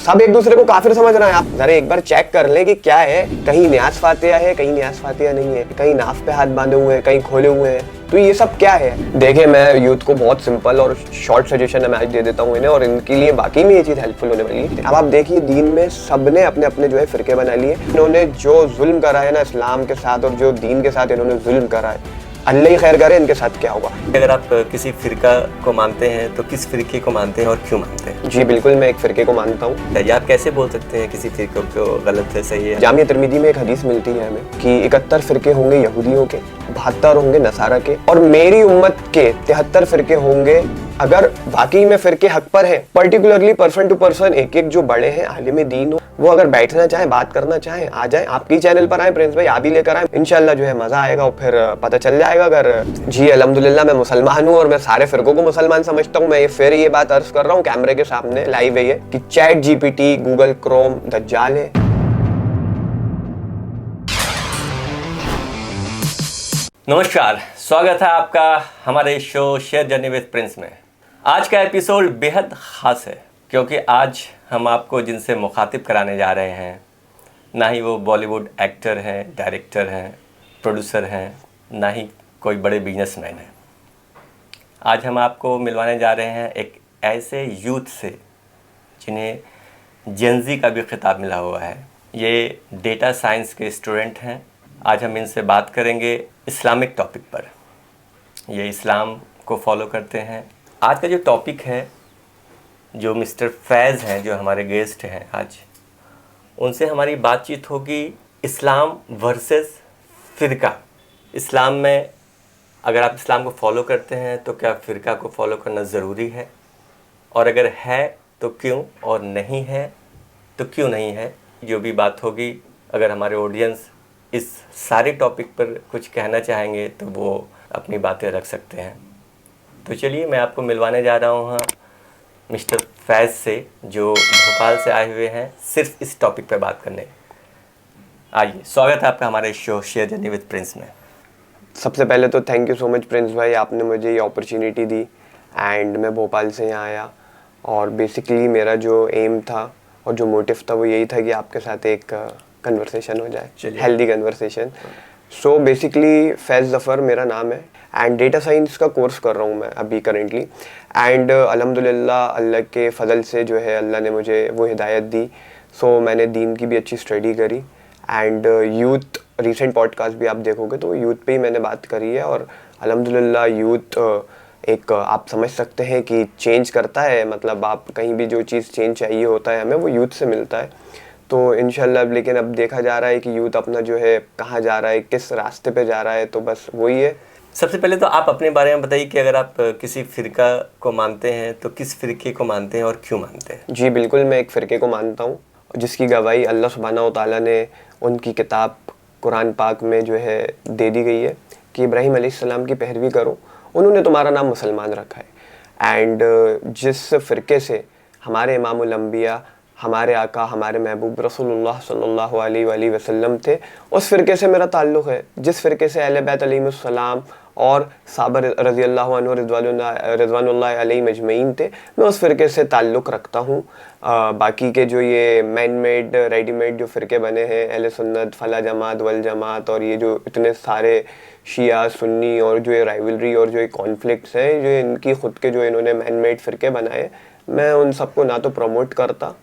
सब एक दूसरे को काफिर समझ रहे हैं। आप जरा एक बार चेक कर लें कि क्या है, कहीं न्यास फातिहा है, कहीं न्यास फातिहा नहीं है, कहीं नाफ पे हाथ बांधे हुए हैं, कहीं खोले हुए हैं, तो ये सब क्या है। देखिए, मैं यूथ को बहुत सिंपल और शॉर्ट सजेशन मैं आज दे देता हूँ इन्हें, और इनके लिए बाकी में ये चीज़ हेल्पफुल होने वाली है। अब आप देखिए, दीन में सबने अपने अपने जो है फिरके बना लिए। इन्होंने जो जुल्म करा है ना इस्लाम के साथ और जो दीन के साथ इन्होंने जुल्म करा है, अल्लाह ही खैर करे इनके साथ क्या होगा। अगर आप किसी फिरका को मानते हैं तो किस फिरके को मानते हैं और क्यों मानते हैं? जी बिल्कुल, मैं एक फिरके को मानता हूँ। आप कैसे बोल सकते हैं किसी फिरके को गलत है, सही है? जामिया तिरमिज़ी में एक हदीस मिलती है हमें कि 71 फिरके होंगे यहूदियों के, 72 होंगे नसारा के, और मेरी उम्मत के 73 फिरके होंगे। अगर वाकई में फिरके हक पर हैं, पर्टिकुलरली पर्सन टू पर्सन, एक एक जो बड़े हैं आलिम दीन हो, वो अगर बैठना चाहे, बात करना चाहे, आ जाए, आपकी चैनल पर आए प्रिंस भाई, आप ही लेकर आए, इंशाल्लाह जो है मजा आएगा और फिर पता चल जाएगा। अगर जी अल्हम्दुलिल्लाह मैं मुसलमान हूँ और मैं सारे फिरकों को मुसलमान समझता हूँ। मैं फिर ये बात अर्ज कर रहा हूँ कैमरे के सामने लाइव है ये कि चैट जीपीटी, गूगल क्रोम दज्जाल है। नमस्कार, स्वागत है आपका हमारे show share journey with Prince में। आज का एपिसोड बेहद ख़ास है क्योंकि आज हम आपको जिनसे मुखातिब कराने जा रहे हैं, ना ही वो बॉलीवुड एक्टर हैं, डायरेक्टर हैं, प्रोड्यूसर हैं, ना ही कोई बड़े बिजनेसमैन हैं। आज हम आपको मिलवाने जा रहे हैं एक ऐसे यूथ से जिन्हें जेनजी का भी खिताब मिला हुआ है। ये डेटा साइंस के स्टूडेंट हैं। आज हम इनसे बात करेंगे इस्लामिक टॉपिक पर। ये इस्लाम को फॉलो करते हैं। आज का जो टॉपिक है, जो मिस्टर फैज़ हैं, जो हमारे गेस्ट हैं आज, उनसे हमारी बातचीत होगी इस्लाम वर्सेस फ़िरका। इस्लाम में अगर आप इस्लाम को फॉलो करते हैं तो क्या फ़िरका को फॉलो करना ज़रूरी है, और अगर है तो क्यों, और नहीं है तो क्यों नहीं है। जो भी बात होगी, अगर हमारे ऑडियंस इस सारे टॉपिक पर कुछ कहना चाहेंगे तो वो अपनी बातें रख सकते हैं। तो चलिए, मैं आपको मिलवाने जा रहा हूँ मिस्टर फैज़ से, जो भोपाल से आए हुए हैं सिर्फ इस टॉपिक पर बात करने। आइए, स्वागत है आपका हमारे show share journey with Prince में। सबसे पहले तो thank you so much Prince भाई, आपने मुझे ये अपॉर्चुनिटी दी एंड मैं भोपाल से यहाँ आया। और बेसिकली मेरा जो एम था और जो मोटिव था वो यही था कि आपके साथ एक कन्वर्सेशन हो जाए, हेल्दी कन्वर्सेशन। सो बेसिकली फैज़ ज़फ़र मेरा नाम है एंड डेटा साइंस का कोर्स कर रहा हूँ मैं अभी करेंटली। एंड अल्हम्दुलिल्लाह अल्लाह के फ़ज़ल से जो है अल्लाह ने मुझे वो हिदायत दी। सो मैंने दीन की भी अच्छी स्टडी करी एंड यूथ रिसेंट पॉडकास्ट भी आप देखोगे तो यूथ पे ही मैंने बात करी है। और अल्हम्दुलिल्लाह यूथ एक आप समझ सकते हैं कि चेंज करता है, मतलब आप कहीं भी जो चीज़ चेंज चाहिए होता है हमें, वो यूथ से मिलता है। तो इंशाल्लाह, लेकिन अब देखा जा रहा है कि यूथ अपना जो है कहाँ जा रहा है, किस रास्ते पे जा रहा है, तो बस वही है। सबसे पहले तो आप अपने बारे में बताइए कि अगर आप किसी फ़िरका को मानते हैं तो किस फ़िरके को मानते हैं और क्यों मानते हैं? जी बिल्कुल, मैं एक फ़िरके को मानता हूँ जिसकी गवाही अल्लाह सुब्हानहू व तआला ने उनकी किताब कुरान पाक में जो है दे दी गई है कि इब्राहीम अलैहिस्सलाम की पैरवी करो, उन्होंने तुम्हारा नाम मुसलमान रखा है। एंड जिस फ़िरके से हमारे इमामुल अंबिया, हमारे आका, हमारे महबूब रसूलुल्लाह सल्लल्लाहु अलैहि वसल्लम थे, उस फ़िरके से मेरा ताल्लुक़ है। जिस फ़िरके से अहले बैत अलैहिमुस्सलाम और सहाबा रज़ियल्लाहु अन्हु रिज़वानुल्लाह अलैहिम अजमईन थे, मैं उस फ़िरके से ताल्लुक़ रखता हूँ। बाकी के जो ये मैन मेड रेडीमेड जो फ़िरके बने हैं, अहले सुन्नत, फला जमात, वल जमात, और ये जो इतने सारे शिया सुन्नी और जो ये राइवलरी और जो ये कॉन्फ्लिक्ट्स हैं, जो इनकी ख़ुद के जो इन्होंने मैन मेड फ़िरके बनाए, मैं उन सबको ना तो प्रमोट करता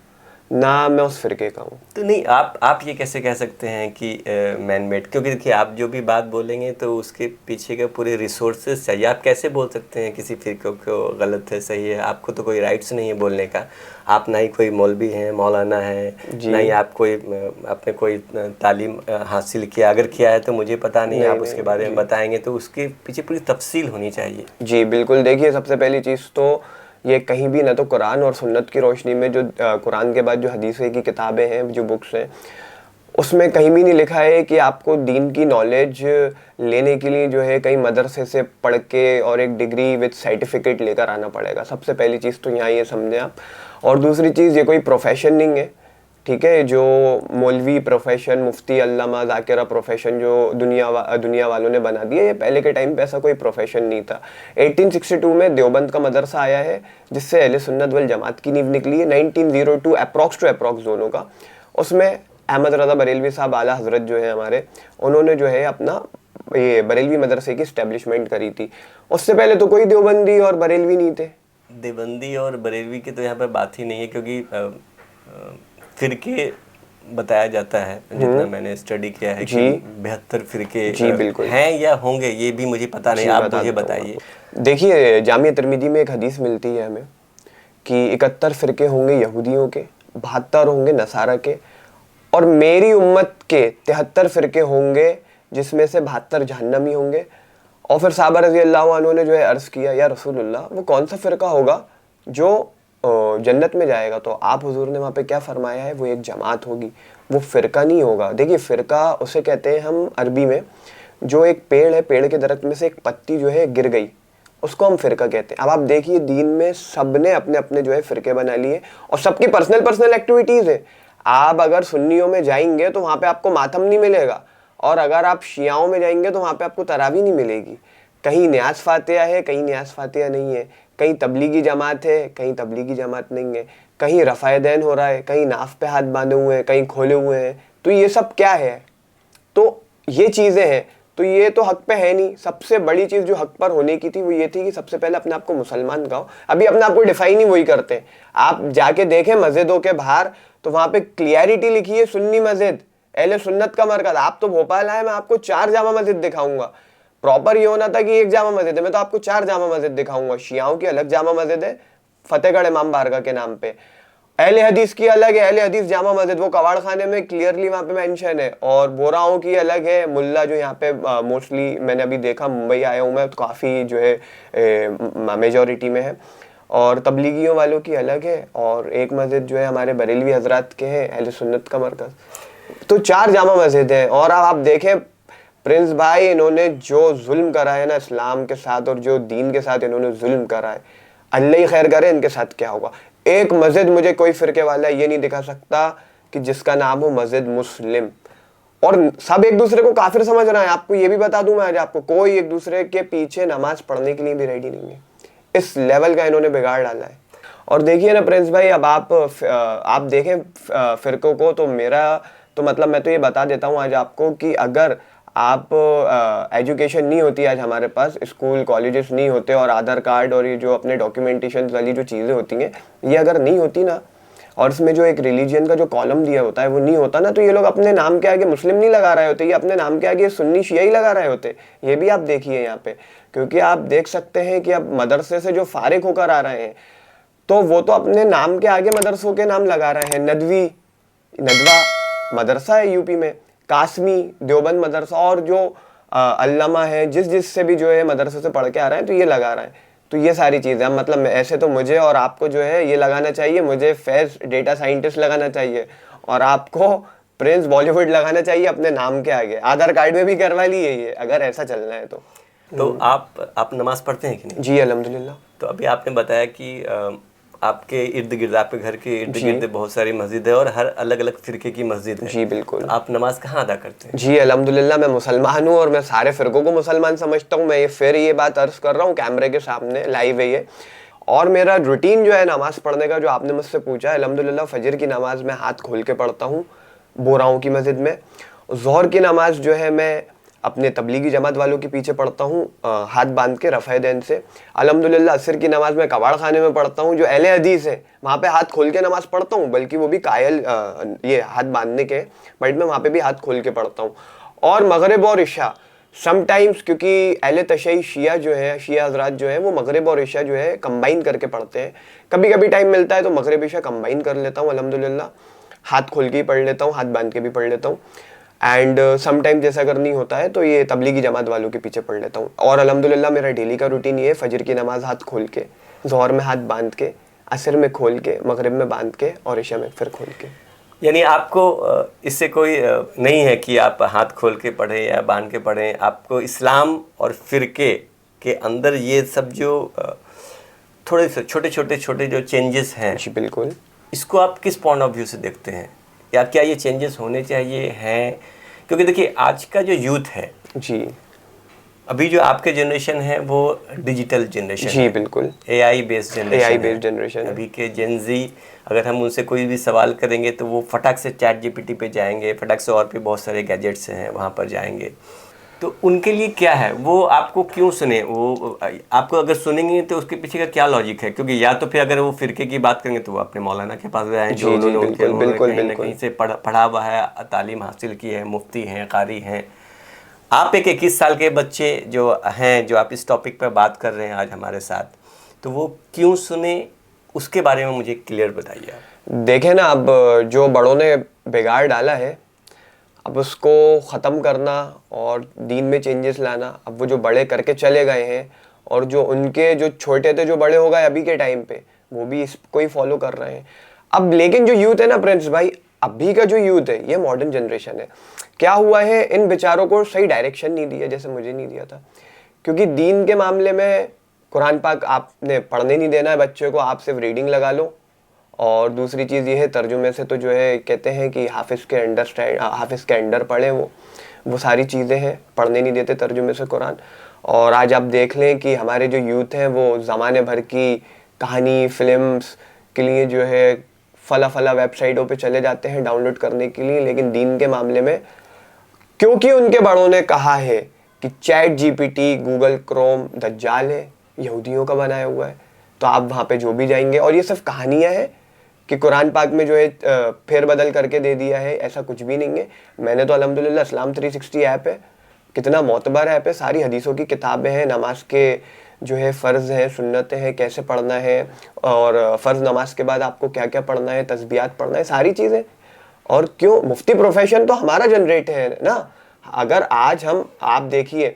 ना मैं उस फ़िरके का हूँ। तो नहीं, आप ये कैसे कह सकते हैं कि मैन मेड, क्योंकि देखिए आप जो भी बात बोलेंगे तो उसके पीछे के पूरे रिसोर्सेज चाहिए। आप कैसे बोल सकते हैं किसी फ़िरके को गलत है, सही है? आपको तो कोई राइट्स नहीं है बोलने का। आप ना ही कोई मौलवी हैं, मौलाना है, ना ही आप कोई आपने कोई तालीम हासिल किया। अगर किया है तो मुझे पता नहीं, आप उसके बारे में बताएँगे तो उसके पीछे पूरी तफसील होनी चाहिए। जी बिल्कुल, देखिए सबसे पहली चीज़ तो ये कहीं भी ना तो कुरान और सुन्नत की रोशनी में, जो कुरान के बाद जो हदीस की किताबें हैं, जो बुक्स हैं, उसमें कहीं भी नहीं लिखा है कि आपको दीन की नॉलेज लेने के लिए जो है कहीं मदरसे से पढ़ के और एक डिग्री विद सर्टिफिकेट लेकर आना पड़ेगा। सबसे पहली चीज़ तो यहाँ ये समझें आप। और दूसरी चीज़, ये कोई प्रोफेशन नहीं है, ठीक है, जो मौलवी प्रोफेशन, मुफ्ती, अल्लामा, ज़ाकिरा प्रोफेशन जो दुनिया वालों ने बना दिया, ये पहले के टाइम पे ऐसा कोई प्रोफेशन नहीं था। 1862 में देवबंद का मदरसा आया है जिससे अहले सुन्नत वल जमात की नींव निकली है। 1902 अप्रॉक्स टू अप्रॉक्स दोनों का, उसमें अहमद रज़ा बरेलवी साहब आला हज़रत जो है हमारे, उन्होंने जो है अपना ये बरेलवी मदरसे की इस्टेब्लिशमेंट करी थी। उससे पहले तो कोई देवबंदी और बरेलवी नहीं थे। देवबंदी और बरेलवी की तो यहाँ पर बात ही नहीं है, क्योंकि फिरके बताया जाता है, जितना मैंने स्टडी किया है कि 72 फिरके हैं या होंगे, ये भी मुझे पता नहीं, आप मुझे बताइए। देखिए, जामिया तिरमिज़ी में एक हदीस मिलती है हमें कि 71 फिरके होंगे यहूदियों के, 72 होंगे नसारा के, और मेरी उम्मत के 73 फिरके होंगे जिसमें से 72 जहन्नमी होंगे। और फिर साहबा रज़ी अल्लाह अन्हु ने जो है अर्ज़ किया, या रसूलुल्लाह, वो कौन सा फ़िरका होगा जो जन्नत में जाएगा? तो आप हुजूर ने वहाँ पे क्या फरमाया है, वो एक जमात होगी, वो फ़िरका नहीं होगा। देखिए, फ़िरका उसे कहते हैं हम अरबी में, जो एक पेड़ है, पेड़ के दरख्त में से एक पत्ती जो है गिर गई, उसको हम फ़िरका कहते हैं। अब आप देखिए, दीन में सब ने अपने अपने जो है फ़िरके बना लिए और सबकी पर्सनल एक्टिविटीज़ है। आप अगर सुन्नियों में जाएंगे तो वहाँ पे आपको मातम नहीं मिलेगा, और अगर आप शियाओं में जाएंगे तो वहाँ पे आपको तरावी नहीं मिलेगी। कहीं न्याज फातिहा है, कहीं न्याज फातिहा नहीं है, कहीं तबलीगी जमात है, कहीं तबलीगी जमात नहीं है, कहीं रफ़ाए दैन हो रहा है, कहीं नाफ पे हाथ बांधे हुए हैं, कहीं खोले हुए हैं। तो ये सब क्या है? तो ये चीज़ें हैं, तो ये तो हक पे है नहीं। सबसे बड़ी चीज़ जो हक पर होने की थी वो ये थी कि सबसे पहले अपने आप को मुसलमान कहो। अभी अपने आप को डिफाइन ही वही करते हैं। आप जाके देखें मस्जिदों के बाहर, तो वहाँ पे क्लियरिटी लिखी है सुन्नी मस्जिद, अहले सुन्नत का मरकज। आप तो भोपाल आए, मैं आपको 4 जामा मस्जिद दिखाऊंगा। प्रॉपर ये होना था कि एक जामा मस्जिद है, मैं तो आपको 4 जामा मस्जिद दिखाऊंगा। शियाओं की अलग जामा मस्जिद है फतेहगढ़ इमाम बारगाह के नाम पे, अहले हदीस की अलग है, अहले हदीस जामा मस्जिद, वो कवाड़ खाने में क्लियरली वहाँ पे मेंशन है। और बोराओं की अलग है, मुल्ला जो यहाँ पे मोस्टली मैंने अभी देखा, मुंबई आया हूँ मैं, तो काफ़ी जो है मेजॉरिटी में है। और तबलीगियों वालों की अलग है, और एक मस्जिद जो है हमारे बरेलवी हजरात के हैं, अहले सुन्नत का मरकज़। तो 4 जामा मस्जिद हैं। और आप देखें प्रिंस भाई, इन्होंने जो जुल्म करा है ना इस्लाम के साथ, और जो दीन के साथ इन्होंने जुल्म करा है, अल्लाह ही खैर करे इनके साथ क्या होगा। एक मस्जिद मुझे कोई फिरके वाला ये नहीं दिखा सकता कि जिसका नाम हो मस्जिद मुस्लिम, और सब एक दूसरे को काफिर समझ रहे हैं। आपको ये भी बता दूं मैं आज आपको, कोई एक दूसरे के पीछे नमाज पढ़ने के लिए भी रेडी नहीं है। इस लेवल का इन्होंने बिगाड़ डाला है। और देखिए ना प्रिंस भाई, अब आप देखें फिरकों को, तो मेरा तो मतलब मैं तो ये बता देता हूँ आज आपको कि अगर आप एजुकेशन नहीं होती आज हमारे पास, स्कूल कॉलेजेस नहीं होते, और आधार कार्ड और ये जो अपने डॉक्यूमेंटेशन वाली जो चीज़ें होती हैं, ये अगर नहीं होती ना, और इसमें जो एक रिलीजन का जो कॉलम दिया होता है वो नहीं होता ना, तो ये लोग अपने नाम के आगे मुस्लिम नहीं लगा रहे होते, ये अपने नाम के आगे सुन्नी शिया ही लगा रहे होते। ये भी आप देखिए यहाँ पे, क्योंकि आप देख सकते हैं कि अब मदरसे से जो फारिग होकर आ रहे हैं, तो वो तो अपने नाम के आगे मदरसों के नाम लगा रहे हैं। नदवा मदरसा है यूपी में, कासमी देवबंद मदरसा, और जो अल्लामा है, जिससे भी जो है मदरसे से पढ़ के आ रहे हैं, तो ये लगा रहे हैं। तो ये सारी चीज़ें, मतलब ऐसे तो मुझे और आपको जो है ये लगाना चाहिए, मुझे फैज़ डेटा साइंटिस्ट लगाना चाहिए, और आपको प्रिंस बॉलीवुड लगाना चाहिए अपने नाम के आगे। आधार कार्ड में भी करवा लिए ये, अगर ऐसा चलना है तो आप नमाज पढ़ते हैं कि नहीं? जी अल्हम्दुलिल्लाह। तो अभी आपने बताया कि आपके इर्द गिर्द, आपके घर के इर्द गिर्द बहुत सारी मस्जिद है, और हर अलग अलग फिरके की मस्जिद है। जी बिल्कुल। तो आप नमाज कहाँ अदा करते हैं? जी अल्हम्दुलिल्लाह, मैं मुसलमान हूँ और मैं सारे फिरकों को मुसलमान समझता हूँ। मैं फिर ये बात अर्ज कर रहा हूँ कैमरे के सामने, लाइव है ये। और मेरा रूटीन जो है नमाज पढ़ने का, जो आपने मुझसे पूछा, अल्हम्दुलिल्लाह फजर की नमाज मैं हाथ खोल के पढ़ता हूँ बोराओं की मस्जिद में। ज़ोहर की नमाज जो है मैं अपने तबलीगी जमात वालों के पीछे पढ़ता हूँ हाथ बांध के रफ़े दैन से। अल्हम्दुलिल्लाह असर की नमाज मैं कबाड़ खाने में पढ़ता हूँ, जो अहले हदीस है वहाँ पे हाथ खोल के नमाज पढ़ता हूँ, बल्कि वो भी कायल ये हाथ बांधने के, बट मैं वहाँ पे भी हाथ खोल के पढ़ता हूँ। और मगरिब और इशा समटाइम्स, क्योंकि अहले तशय्युअ शिया जो है, शिया हजरात जो है, वो मगरिब और इशा जो है कंबाइन करके पढ़ते हैं। कभी कभी टाइम मिलता है तो मगरिब इशा कंबाइन कर लेता हूँ अल्हम्दुलिल्लाह, हाथ खोल के ही पढ़ लेता हूँ, हाथ बांध के भी पढ़ लेता हूँ। एंड समटाइम जैसा अगर नहीं होता है तो ये तबलीगी जमात वालों के पीछे पढ़ लेता हूँ। और अल्हम्दुलिल्लाह मेरा डेली का रूटीन ये है, फजर की नमाज हाथ खोल के, ज़ोहर में हाथ बांध के, असर में खोल के, मगरिब में बांध के, और इशा में फिर खोल के। यानी आपको इससे कोई नहीं है कि आप हाथ खोल के पढ़ें या बांध के पढ़ें, आपको इस्लाम और फिरके के अंदर ये सब जो थोड़े से छोटे जो चेंजेस हैं, जी बिल्कुल, इसको आप किस पॉइंट ऑफ व्यू से देखते हैं या क्या ये चेंजेस होने चाहिए हैं? क्योंकि देखिए आज का जो यूथ है जी अभी, जो आपके जनरेशन है वो डिजिटल जनरेशन जी है, बिल्कुल AI based generation AI based generation है। अभी के जेनजी। अगर हम उनसे कोई भी सवाल करेंगे तो वो फटाक से चैट जीपीटी पे जाएंगे, फटाक से और भी बहुत सारे गैजेट्स हैं वहाँ पर जाएंगे। तो उनके लिए क्या है, वो आपको क्यों सुने? वो आपको अगर सुनेंगे तो उसके पीछे का क्या लॉजिक है? क्योंकि या तो फिर अगर वो फिरके की बात करेंगे तो वो अपने मौलाना के पास गए हैं, जो जी जी उन्होंने बिल्कुल उन्होंने बिल्कुल कहीं ना बिल्कुल कहीं से पढ़ा हुआ है, तालीम हासिल की है, मुफ्ती हैं, कारी हैं। आप एक 21 साल के बच्चे जो हैं, जो आप इस टॉपिक पर बात कर रहे हैं आज हमारे साथ, तो वो क्यों सुने, उसके बारे में मुझे क्लियर बताइए आप। देखें ना, अब जो बड़ों ने बिगाड़ डाला है, अब उसको ख़त्म करना और दीन में चेंजेस लाना, अब वो जो बड़े करके चले गए हैं और जो उनके जो छोटे थे जो बड़े हो गए अभी के टाइम पे, वो भी इसको ही फॉलो कर रहे हैं। अब लेकिन जो यूथ है ना प्रिंस भाई, अभी का जो यूथ है ये मॉडर्न जनरेशन है। क्या हुआ है, इन बेचारों को सही डायरेक्शन नहीं दिया, जैसे मुझे नहीं दिया था। क्योंकि दीन के मामले में कुरान पाक आपने पढ़ने नहीं देना है बच्चे को, आप सिर्फ रीडिंग लगा लो। और दूसरी चीज़ ये है, तर्जुमे से तो जो है कहते हैं कि हाफिज़ के अंडर पढ़े, वो सारी चीज़ें हैं, पढ़ने नहीं देते तर्जुमे से कुरान। और आज आप देख लें कि हमारे जो यूथ हैं वो ज़माने भर की कहानी फिल्म्स के लिए जो है फला वेबसाइटों पे चले जाते हैं डाउनलोड करने के लिए। लेकिन दीन के मामले में, क्योंकि उनके बड़ों ने कहा है कि चैट जीपीटी, गूगल क्रोम दज्जाल है, यहूदियों का बनाया हुआ है, तो आप वहाँ पे जो भी जाएंगे, और ये सिर्फ कहानियाँ हैं कि कुरान पाक में जो है फेर बदल करके दे दिया है, ऐसा कुछ भी नहीं है। मैंने तो अल्हम्दुलिल्लाह इस्लाम 360 ऐप है, कितना मोतबर ऐप है, सारी हदीसों की किताबें हैं, नमाज के जो है फ़र्ज़ हैं, सुन्नतें हैं, कैसे पढ़ना है, और फ़र्ज़ नमाज के बाद आपको क्या क्या पढ़ना है, तस्बीहात पढ़ना है, सारी चीज़ें। और क्यों, मुफ्ती प्रोफेशन तो हमारा जनरेट है ना। अगर आज आप देखिए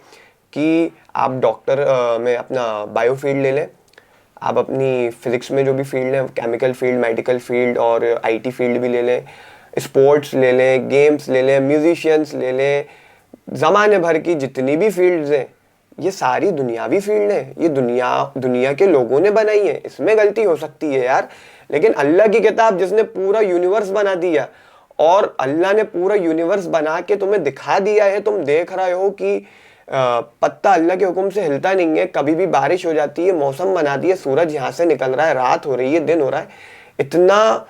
कि आप डॉक्टर में अपना बायो फील्ड ले लें, आप अपनी फिजिक्स में जो भी फील्ड है, केमिकल फील्ड, मेडिकल फील्ड और आईटी फील्ड भी ले लें, स्पोर्ट्स ले लें, गेम्स ले लें, म्यूजिशियंस ले लें, ज़माने भर की जितनी भी फील्ड्स हैं, ये सारी दुनियावी फील्ड है। ये दुनिया के लोगों ने बनाई है, इसमें गलती हो सकती है यार, लेकिन अल्लाह की किताब जिसने पूरा यूनिवर्स बना दिया, और अल्लाह ने पूरा यूनिवर्स बना के तुम्हें दिखा दिया है, तुम देख रहे हो कि पत्ता अल्लाह के हुक्म से हिलता नहीं है, कभी भी बारिश हो जाती है, मौसम बना दिए, सूरज यहाँ से निकल रहा है, रात हो रही है, दिन हो रहा है। इतना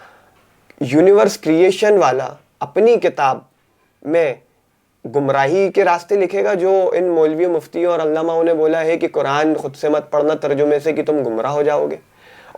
यूनिवर्स क्रिएशन वाला अपनी किताब में गुमराही के रास्ते लिखेगा, जो इन मौलवी मुफ्ती और अल्लामाओं ने बोला है कि कुरान खुद से मत पढ़ना तर्जुमे से कि तुम गुमराह हो जाओगे,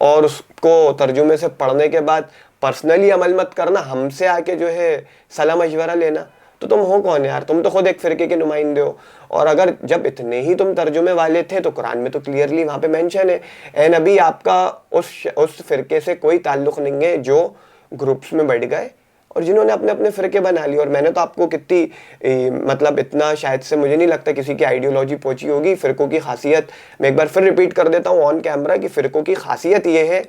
और उसको तर्जुमे से पढ़ने के बाद पर्सनली अमल मत करना, हमसे आके जो है सलाह मशवरा लेना। तो तुम हो कौन यार, तुम तो खुद एक फ़िरके के नुमाइंदे हो। और अगर जब इतने ही तुम तर्जुमे वाले थे तो कुरान में तो क्लियरली वहाँ पे मेंशन है, ए नबी आपका उस फ़िरके से कोई ताल्लुक़ नहीं है जो ग्रुप्स में बढ़ गए और जिन्होंने अपने अपने फ़िरके बना लिए। और मैंने तो आपको कितनी मतलब इतना शायद से मुझे नहीं लगता किसी की आइडियोलॉजी पहुँची होगी। फ़िरकों की खासियत मैं एक बार फिर रिपीट कर देता हूँ ऑन कैमरा कि फ़िरकों की खासियत ये है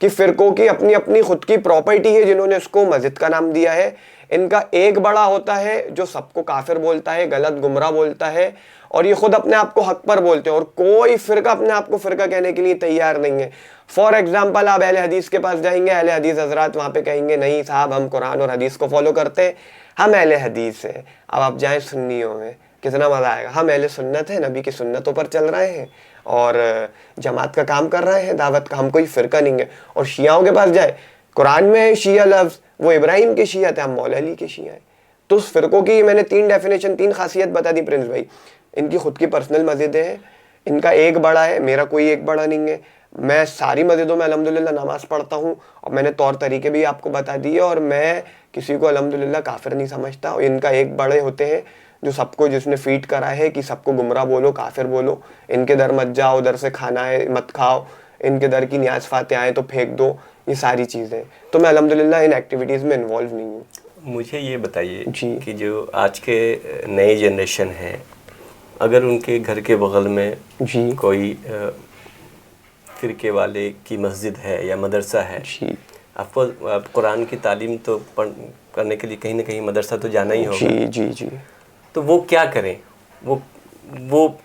कि फ़िरकों की अपनी अपनी खुद की प्रॉपर्टी है, जिन्होंने उसको मस्जिद का नाम दिया है। इनका एक बड़ा होता है जो सबको काफिर बोलता है, गलत गुमराह बोलता है, और ये खुद अपने आप को हक पर बोलते हैं, और कोई फ़िरका अपने आप को फ़िरका कहने के लिए तैयार नहीं है। फॉर एग्जाम्पल, आप अहले हदीस के पास जाएंगे, अहले हदीस हजरात वहाँ पे कहेंगे नहीं साहब हम कुरान और हदीस को फॉलो करते हैं, हम अहले हदीस हैं। अब आप जाएँ सुन्नियों में, कितना मज़ा आएगा, हम अहले सुन्नत हैं, नबी की सुन्नतों पर चल रहे हैं और जमात का काम कर रहे हैं, दावत का, हम कोई फ़िरका नहीं है। और शियाओं के पास जाए, कुरान में शिया लफ्ज़, वो इब्राहिम के शिया थे, हम मौला अली के शिया हैं। तो उस फ़िरकों की मैंने 3 डेफिनेशन, 3 खासियत बता दी प्रिंस भाई। इनकी खुद की पर्सनल मस्जिदें हैं, इनका एक बड़ा है, मेरा कोई एक बड़ा नहीं है। मैं सारी मस्जिदों में अल्हम्दुलिल्लाह नमाज़ पढ़ता हूँ और मैंने तौर तरीके भी आपको बता दिए, और मैं किसी को अल्हम्दुलिल्लाह काफिर नहीं समझता। और इनका एक बड़े होते हैं जो सबको, जिसने फीड करा है कि सबको गुमराह बोलो, काफिर बोलो, इनके दर मत जाओ, उधर से खाना है मत खाओ, इनके दर की न्याज फाते आए तो फेंक दो, ये सारी चीज़ें। तो मैं अल्हम्दुलिल्लाह इन एक्टिविटीज़ में इन्वॉल्व नहीं हूँ। मुझे ये बताइए जी कि जो आज के नए जनरेशन है, अगर उनके घर के बगल में जी कोई फ़िरके वाले की मस्जिद है या मदरसा है, जी आपको कुरान की तालीम तो करने के लिए कहीं ना कहीं मदरसा तो जाना ही होगा। जी जी जी तो वो क्या करें? वो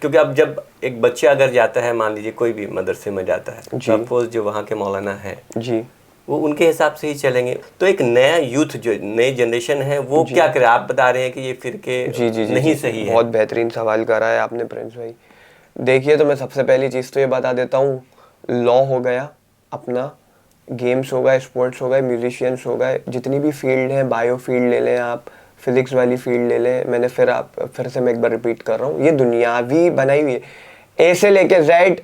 क्योंकि अब जब एक बच्चा अगर जाता है, मान लीजिए कोई भी मदरसे में जाता है, जी। सपोज जो वहाँ के मौलाना है जी वो उनके हिसाब से ही चलेंगे। तो एक नया यूथ जो नई जनरेशन है वो क्या करे? आप बता रहे हैं कि ये फिरके जी जी जी नहीं जी, सही है। बहुत बेहतरीन सवाल करा है आपने प्रिंस भाई। देखिए, तो मैं सबसे पहली चीज़ तो ये बता देता हूँ, लॉ हो गया अपना, गेम्स हो गए, स्पोर्ट्स हो गए, म्यूजिशियंस हो गए, जितनी भी फील्ड है, बायो फील्ड ले लें आप, फिजिक्स वाली फील्ड ले लें, मैंने फिर से मैं एक बार रिपीट कर रहा हूँ, ये दुनियावी बनाई हुई है। ए से लेके जेड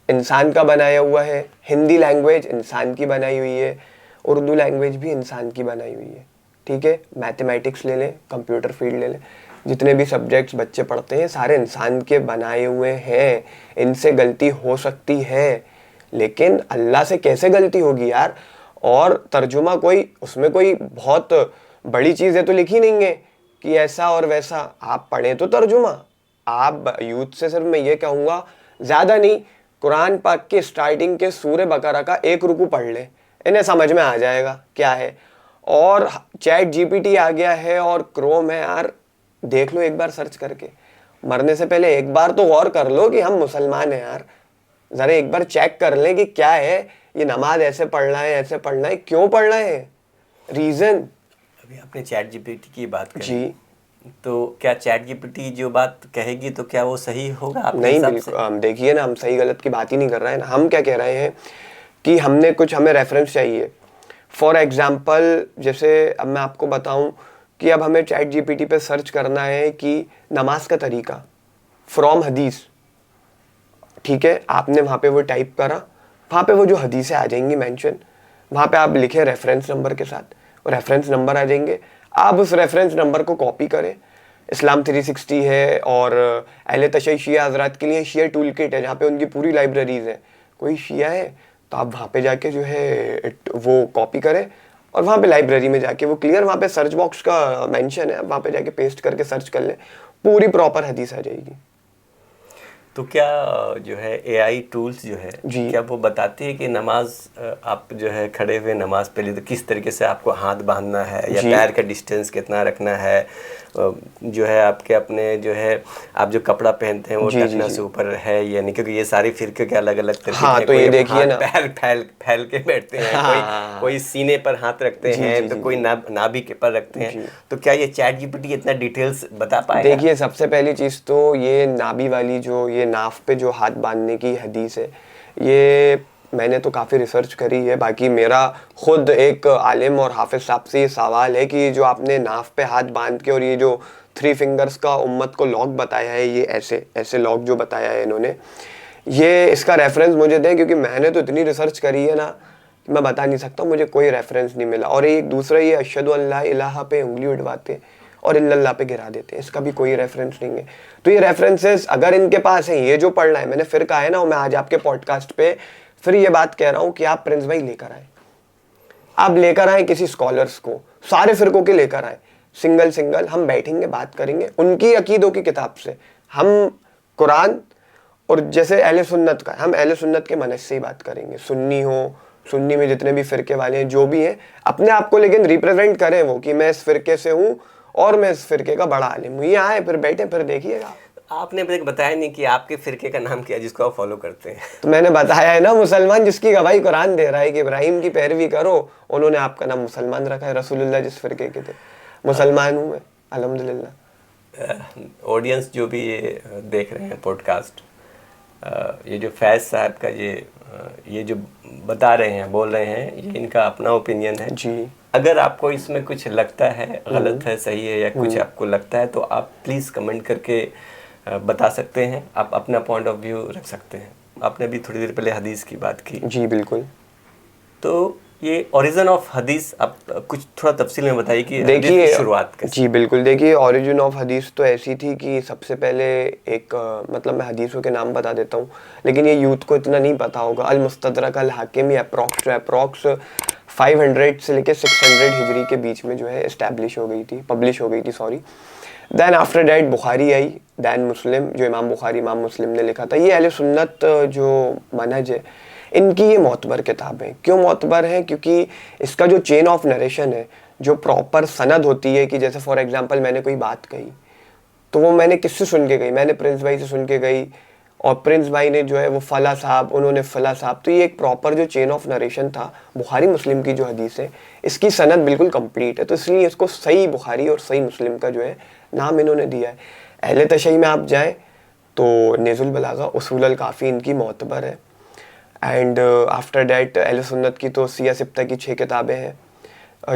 इंसान का बनाया हुआ है, हिंदी लैंग्वेज इंसान की बनाई हुई है, उर्दू लैंग्वेज भी इंसान की बनाई हुई है, ठीक है। मैथमेटिक्स ले लें, कंप्यूटर फील्ड ले लें, जितने भी सब्जेक्ट्स बच्चे पढ़ते हैं सारे इंसान के बनाए हुए हैं। इनसे गलती हो सकती है, लेकिन अल्लाह से कैसे गलती होगी यार। और तर्जुमा कोई उसमें कोई बहुत बड़ी चीज़ें तो लिखी नहीं है कि ऐसा और वैसा, आप पढ़ें तो तर्जुमा। आप यूथ से सिर्फ मैं ये कहूँगा, ज़्यादा नहीं, कुरान पाक के स्टार्टिंग के सूरे बकरा का एक रुकू पढ़ ले, इन्हें समझ में आ जाएगा क्या है। और चैट जीपीटी आ गया है और क्रोम है यार, देख लो एक बार सर्च करके। मरने से पहले एक बार तो गौर कर लो कि हम मुसलमान हैं यार, ज़रा एक बार चेक कर लें कि क्या है ये, नमाज ऐसे पढ़ना है, ऐसे पढ़ना है, क्यों पढ़ना है, रीज़न। अभी आपने चैट जीपीटी की बात करी, जी, तो क्या चैट जीपीटी जो बात कहेगी तो क्या वो सही होगा आपके नहीं हिसाब से? बिल्कुल, हम देखिए ना, हम सही गलत की बात ही नहीं कर रहे हैं ना, हम क्या कह रहे हैं कि हमें रेफरेंस चाहिए। फॉर एग्जाम्पल, जैसे अब मैं आपको बताऊं कि अब हमें चैट जीपीटी पे सर्च करना है कि नमाज का तरीका फ्रॉम हदीस, ठीक है। आपने वहाँ पे वो टाइप करा, वहाँ पे वो जो हदीसें आ जाएंगी मेंशन, वहाँ पे आप लिखे रेफरेंस नंबर के साथ, वो रेफरेंस नंबर आ जाएंगे। आप उस रेफरेंस नंबर को कॉपी करें, इस्लाम 360 है, और अहले तशय्युअ शिया हज़रात के लिए शिया टूल किट है, जहाँ पे उनकी पूरी लाइब्रेरीज है। कोई शिया है तो आप वहाँ पे जाके जो है वो कॉपी करें, और वहाँ पे लाइब्रेरी में जाके वो क्लियर, वहाँ पे सर्च बॉक्स का मेंशन है, वहाँ पे जाके पेस्ट करके सर्च कर लें, पूरी प्रॉपर हदीस आ जाएगी। तो क्या जो है एआई टूल्स जो है, जी। क्या वो बताती है कि नमाज आप जो है खड़े हुए नमाज पढ़ ली तो किस तरीके से आपको हाथ बांधना है, या जी। पैर का डिस्टेंस कितना रखना है, जो है आपके अपने जो है आप जो कपड़ा पहनते हैं वो जी, जी, टखना जी। से ऊपर है या नहीं, क्योंकि ये सारी फिरके के अलग अलग तरीके हाँ, हैं। तो ये कोई देखिए हाथ ना। पैर फैल फैल के बैठते हैं, हाँ, कोई सीने पर हाथ रखते जी हैं, जी तो जी कोई जी नाभि के पर रखते हैं। जी। तो क्या ये चैट जीपीटी इतना डिटेल्स बता पाएगा? देखिए, सबसे पहली चीज़ तो ये नाभि वाली, जो ये नाफ पे जो हाथ बांधने की हदीस है, ये मैंने तो काफ़ी रिसर्च करी है। बाकी मेरा खुद एक आलिम और हाफिज साहब से ये सवाल है कि जो आपने नाफ पे हाथ बांध के और ये जो 3 फिंगर्स का उम्मत को लॉक बताया है, ये ऐसे ऐसे लॉक जो बताया है इन्होंने, ये इसका रेफरेंस मुझे दें, क्योंकि मैंने तो इतनी रिसर्च करी है ना कि मैं बता नहीं सकता, मुझे कोई रेफरेंस नहीं मिला। और एक दूसरा, ये अशहदु अल्ला इलाहा पे उंगली उठवाते और इल्लल्लाह पे गिरा देते हैं, इसका भी कोई रेफरेंस नहीं है। तो ये रेफरेंसेस अगर इनके पास है, ये जो पढ़ना है, मैंने फिर कहा है ना, और मैं आज आपके पॉडकास्ट पे फिर ये बात कह रहा हूँ कि आप प्रिंस भाई लेकर आए, आप लेकर आए किसी स्कॉलर्स को, सारे फिरकों के लेकर आए, सिंगल सिंगल हम बैठेंगे, बात करेंगे उनकी अकीदों की किताब से। हम कुरान और जैसे अहले सुन्नत का, हम अहले सुन्नत के मनहज से ही बात करेंगे। सुन्नी हो, सुन्नी में जितने भी फिरके वाले हैं, जो भी हैं, अपने आप को लेकिन रिप्रेजेंट करें वो कि मैं इस फिरके से हूँ और मैं इस फिरके का बड़ा आलिम हूँ। ये आए, फिर बैठे, फिर देखिएगा। आपने अभी तक बताया नहीं कि आपके फिरके का नाम क्या है जिसको आप फॉलो करते हैं। तो मैंने बताया है ना, मुसलमान जिसकी गवाही कुरान दे रहा है कि इब्राहिम की पैरवी करो, उन्होंने आपका नाम मुसलमान रखा है। रसूलुल्लाह जिस फिरके के थे, मुसलमान हूँ मैं, अल्हम्दुलिल्लाह। ऑडियंस जो भी ये देख रहे हैं पॉडकास्ट, ये जो फैज़ साहब का ये जो बता रहे हैं, बोल रहे हैं, ये इनका अपना ओपिनियन है जी। अगर आपको इसमें कुछ लगता है गलत है, सही है, या कुछ आपको लगता है, तो आप प्लीज़ कमेंट करके बता सकते हैं, आप अपना पॉइंट ऑफ व्यू रख सकते हैं। आपने अभी थोड़ी देर पहले हदीस की बात की, जी बिल्कुल। तो ये ओरिजिन ऑफ हदीस आप कुछ थोड़ा तफसील में बताइए कि हदीस देखिए, की शुरुआत कैसे? जी बिल्कुल, देखिए ओरिजिन ऑफ हदीस तो ऐसी थी कि सबसे पहले एक मतलब मैं हदीसों के नाम बता देता हूँ, लेकिन ये यूथ को इतना नहीं पता होगा। अल मुस्तदरक अल हाकिम, ये अप्रॉक्स 500 से लेकर 600 हिजरी के बीच में जो है पब्लिश हो गई थी, sorry. Then after that Bukhari आई, दैन मुस्लिम, जो इमाम मुस्लिम ने लिखा था। ये अहले सुन्नत जो मनहज है, इनकी ये मोतबर किताब है। क्यों मोतबर है? क्योंकि इसका जो चेन ऑफ नरेशन है, जो प्रॉपर सनद होती है, कि जैसे फॉर एग्जांपल मैंने कोई बात कही, तो वो मैंने किससे सुन के गई? मैंने प्रिंस भाई से सुन के गई, और प्रिंस भाई ने जो है वो फला साहब, उन्होंने फला साहब। तो ये एक प्रॉपर जो चेन ऑफ नरेशन था बुखारी मुस्लिम की जो हदीस है, इसकी सनद बिल्कुल कंप्लीट है, तो इसलिए इसको सही बुखारी और सही मुस्लिम का जो है नाम इन्होंने दिया है। अहले तशय्युई में आप जाएँ तो नेज़ुल बलागा, उसूल अल काफ़ी इनकी मोतबर है। एंड आफ्टर डैट अहले सुन्नत की तो सिया सिप्ता की 6 किताबें हैं,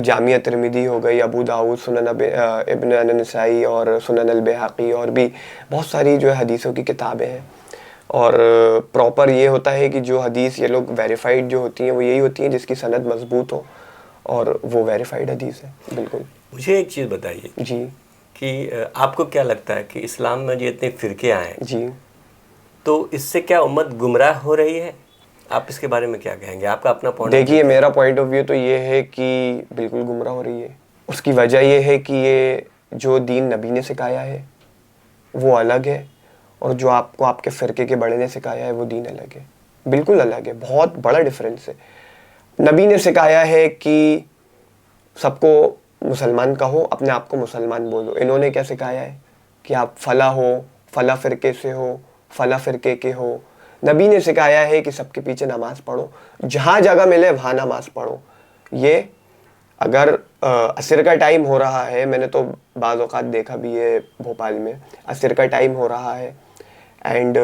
जामिया तिरमिदी हो गई, अबू दाऊद, सुनन इब्न नसाई और सुनन अल बैहक़ी, और भी बहुत सारी जो है हदीसों की किताबें हैं। और प्रॉपर ये होता है कि जो हदीस ये लोग वेरीफाइड जो होती हैं वो यही होती हैं जिसकी सनद मजबूत हो, और वो वेरीफाइड हदीस है। बिल्कुल। मुझे एक चीज़ बताइए जी कि आपको क्या लगता है कि इस्लाम में जो इतने फ़िरके आए हैं, जी, तो इससे क्या उम्मत गुमराह हो रही है? आप इसके बारे में क्या कहेंगे? आपका अपना पॉइंट। देखिए मेरा पॉइंट ऑफ व्यू तो ये है कि बिल्कुल गुमराह हो रही है। उसकी वजह ये है कि ये जो दीन नबी ने सिखाया है वो अलग है, और जो आपको आपके फ़िरके के बड़े ने सिखाया है वो दीन अलग है, बिल्कुल अलग है, बहुत बड़ा डिफरेंस है। नबी ने सिखाया है कि सबको मुसलमान कहो, अपने आप को मुसलमान बोलो। इन्होंने क्या सिखाया है कि आप फला हो, फला फ़िरके से हो, फला फ़िरके के हो। नबी ने सिखाया है कि सबके पीछे नमाज़ पढ़ो, जहाँ जगह मिले वहाँ नमाज़ पढ़ो। ये अगर असर का टाइम हो रहा है, मैंने तो बाज़ औक़ात देखा भी है भोपाल में, असर का टाइम हो रहा है एंड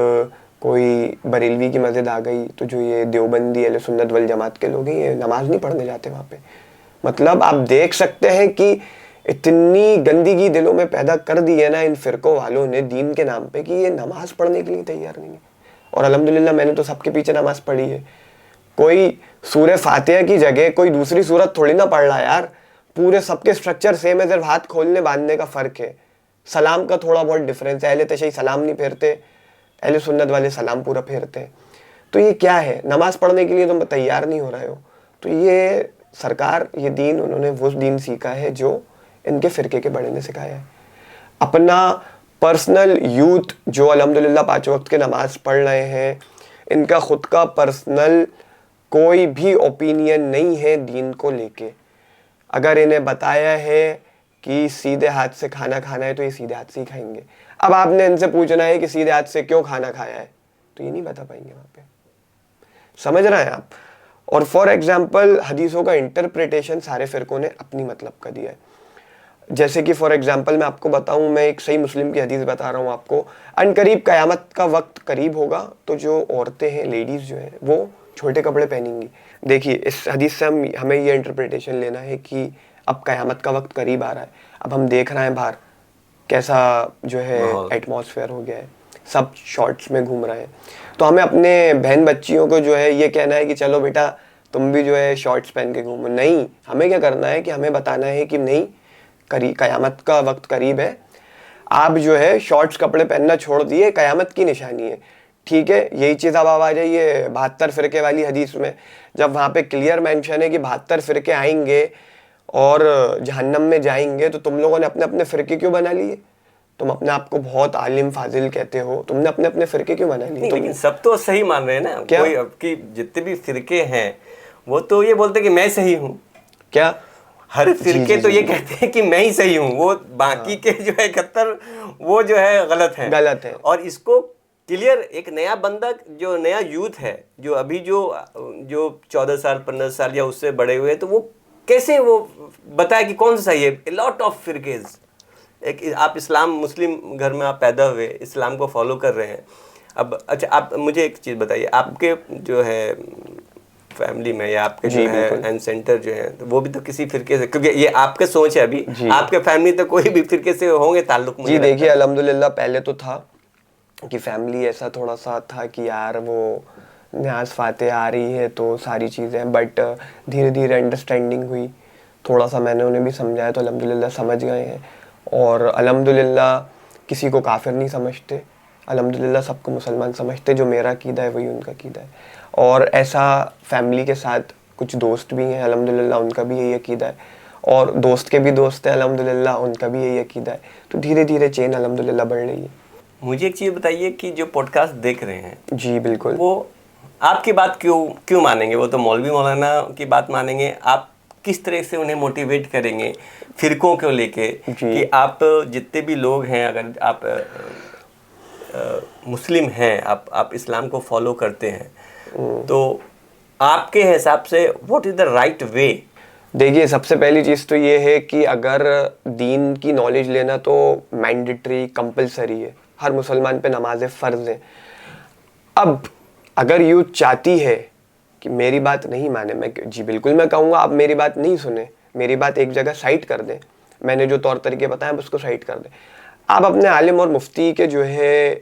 कोई बरेलवी की मस्जिद आ गई, तो जो ये देवबंदी अहले सुन्नत वल जमात के लोग हैं ये नमाज़ नहीं पढ़ने जाते वहाँ पे। मतलब आप देख सकते हैं कि इतनी गंदगी दिलों में पैदा कर दी है ना इन फ़िरकों वालों ने दीन के नाम पे, कि ये नमाज़ पढ़ने के लिए तैयार नहीं है। और अल्हम्दुलिल्लाह मैंने तो सबके पीछे नमाज़ पढ़ी है। कोई सूरह फातिहा की जगह कोई दूसरी सूरत थोड़ी ना पढ़ रहा है यार, पूरे सबके स्ट्रक्चर सेम है, सिर्फ हाथ खोलने बांधने का फ़र्क है, सलाम का थोड़ा बहुत डिफरेंस है। अहले तशय्युई सलाम नहीं फेरते, अहले सुन्नत वाले सलाम पूरा फेरते हैं। तो ये क्या है, नमाज़ पढ़ने के लिए तुम तैयार नहीं हो रहे हो। तो ये सरकार, ये दीन, उन्होंने वो दीन सीखा है जो इनके फ़िरके के बड़े ने सिखाया है। अपना पर्सनल यूथ जो अल्हम्दुलिल्लाह 5 वक्त के नमाज़ पढ़ रहे हैं, इनका ख़ुद का पर्सनल कोई भी ओपिनियन नहीं है दीन को लेके। अगर इन्हें बताया है कि सीधे हाथ से खाना खाना है तो ये सीधे हाथ से ही खाएंगे। अब आपने इनसे पूछना है कि सीधे हाथ से क्यों खाना खाया है, तो ये नहीं बता पाएंगे वहाँ पे। समझ रहे हैं आप? और फॉर एग्जाम्पल हदीसों का इंटरप्रिटेशन सारे फ़िरकों ने अपनी मतलब का दिया है। जैसे कि फॉर एग्जाम्पल मैं आपको बताऊं, मैं एक सही मुस्लिम की हदीस बता रहा हूं आपको, अनकरीब क़यामत का वक्त करीब होगा तो जो औरतें हैं, लेडीज़ जो हैं, वो छोटे कपड़े पहनेंगी। देखिए इस हदीस से हमें ये इंटरप्रिटेशन लेना है कि अब क़यामत का वक्त करीब आ रहा है। अब हम देख रहे हैं बाहर कैसा जो है एटमॉस्फेयर हो गया है, सब शॉर्ट्स में घूम रहे हैं। तो हमें अपने बहन बच्चियों को जो है ये कहना है कि चलो बेटा तुम भी जो है शॉर्ट्स पहन के घूमो, नहीं। हमें क्या करना है कि हमें बताना है कि नहीं, क़यामत का वक्त करीब है, आप जो है शॉर्ट्स कपड़े पहनना छोड़ दिए, क़यामत की निशानी है। ठीक है, यही चीज़ अब आ जाइए 72 फ़िरके वाली हदीस में, जब वहाँ पे क्लियर मेंशन है कि 72 फ़िरके आएंगे और जहन्नम में जाएंगे, तो तुम लोगों ने अपने अपने फ़िरके क्यों बना लिए? तुम अपने आप को बहुत आलिम फाजिल कहते हो, तुमने अपने अपने फ़िरके क्यों बना लिए? लेकिन सब तो सही मान रहे हैं ना। क्या? कोई आपकी जितने भी फ़िरके हैं वो तो ये बोलते हैं कि मैं सही हूँ। क्या? हर फ़िरके तो ये कहते हैं कि मैं ही सही हूँ, वो बाकी के जो है 71 वो जो है गलत है। और इसको क्लियर एक नया बंदा, जो नया यूथ है, जो अभी जो 14 साल 15 साल या उससे बड़े हुए, तो वो कैसे वो बताए कि कौन सा सही है? लॉट ऑफ फ़िरकेज़। एक आप इस्लाम मुस्लिम घर में आप पैदा हुए, इस्लाम को फॉलो कर रहे हैं। अब अच्छा, आप मुझे एक चीज़ बताइए, आपके जो है फैमिली में या आपके जो है एंड सेंटर जो है, तो वो भी तो किसी फ़िरके से, क्योंकि ये आपके सोच है अभी, आपके फैमिली तो कोई भी फ़िरके से होंगे ताल्लुक़? जी देखिए अल्हम्दुलिल्लाह पहले तो था कि फैमिली ऐसा थोड़ा सा था कि यार वो न्याज़ फातिहा आ रही है तो सारी चीज़ें, बट धीरे धीरे अंडरस्टैंडिंग हुई, थोड़ा सा मैंने उन्हें भी समझाया तो अल्हम्दुलिल्लाह समझ गए हैं। और अल्हम्दुलिल्लाह किसी को काफिर नहीं समझते, अल्हम्दुलिल्लाह सबको मुसलमान समझते, जो मेरा कीदा है वही उनका कीदा है। और ऐसा फैमिली के साथ कुछ दोस्त भी हैं अल्हम्दुलिल्लाह, उनका भी यही अकीदा है, और दोस्त के भी दोस्त हैं अल्हम्दुलिल्लाह, उनका भी यही अकीदा है। तो धीरे धीरे चेन अल्हम्दुलिल्लाह बढ़ रही है। मुझे एक चीज़ बताइए कि जो पॉडकास्ट देख रहे हैं, जी बिल्कुल, वो आपकी बात क्यों मानेंगे? वो तो मौलवी मौलाना की बात मानेंगे। आप किस तरह से उन्हें मोटिवेट करेंगे फ़िरकों को लेके कि आप जितने भी लोग हैं, अगर आप मुस्लिम हैं, आप इस्लाम को फॉलो करते हैं, तो आपके हिसाब से what is the right way? देखिए, सबसे पहली चीज़ तो ये है कि अगर दीन की नॉलेज लेना तो मैंडेटरी कंपलसरी है, हर मुसलमान पे नमाज़ें फ़र्ज़ हैं। अब अगर यूथ चाहती है कि मेरी बात नहीं माने, मैं जी बिल्कुल मैं कहूँगा आप मेरी बात नहीं सुने, मेरी बात एक जगह साइड कर दें, मैंने जो तौर तरीके बताए आप उसको साइड कर दें, आप अपने आलिम और मुफ्ती के जो है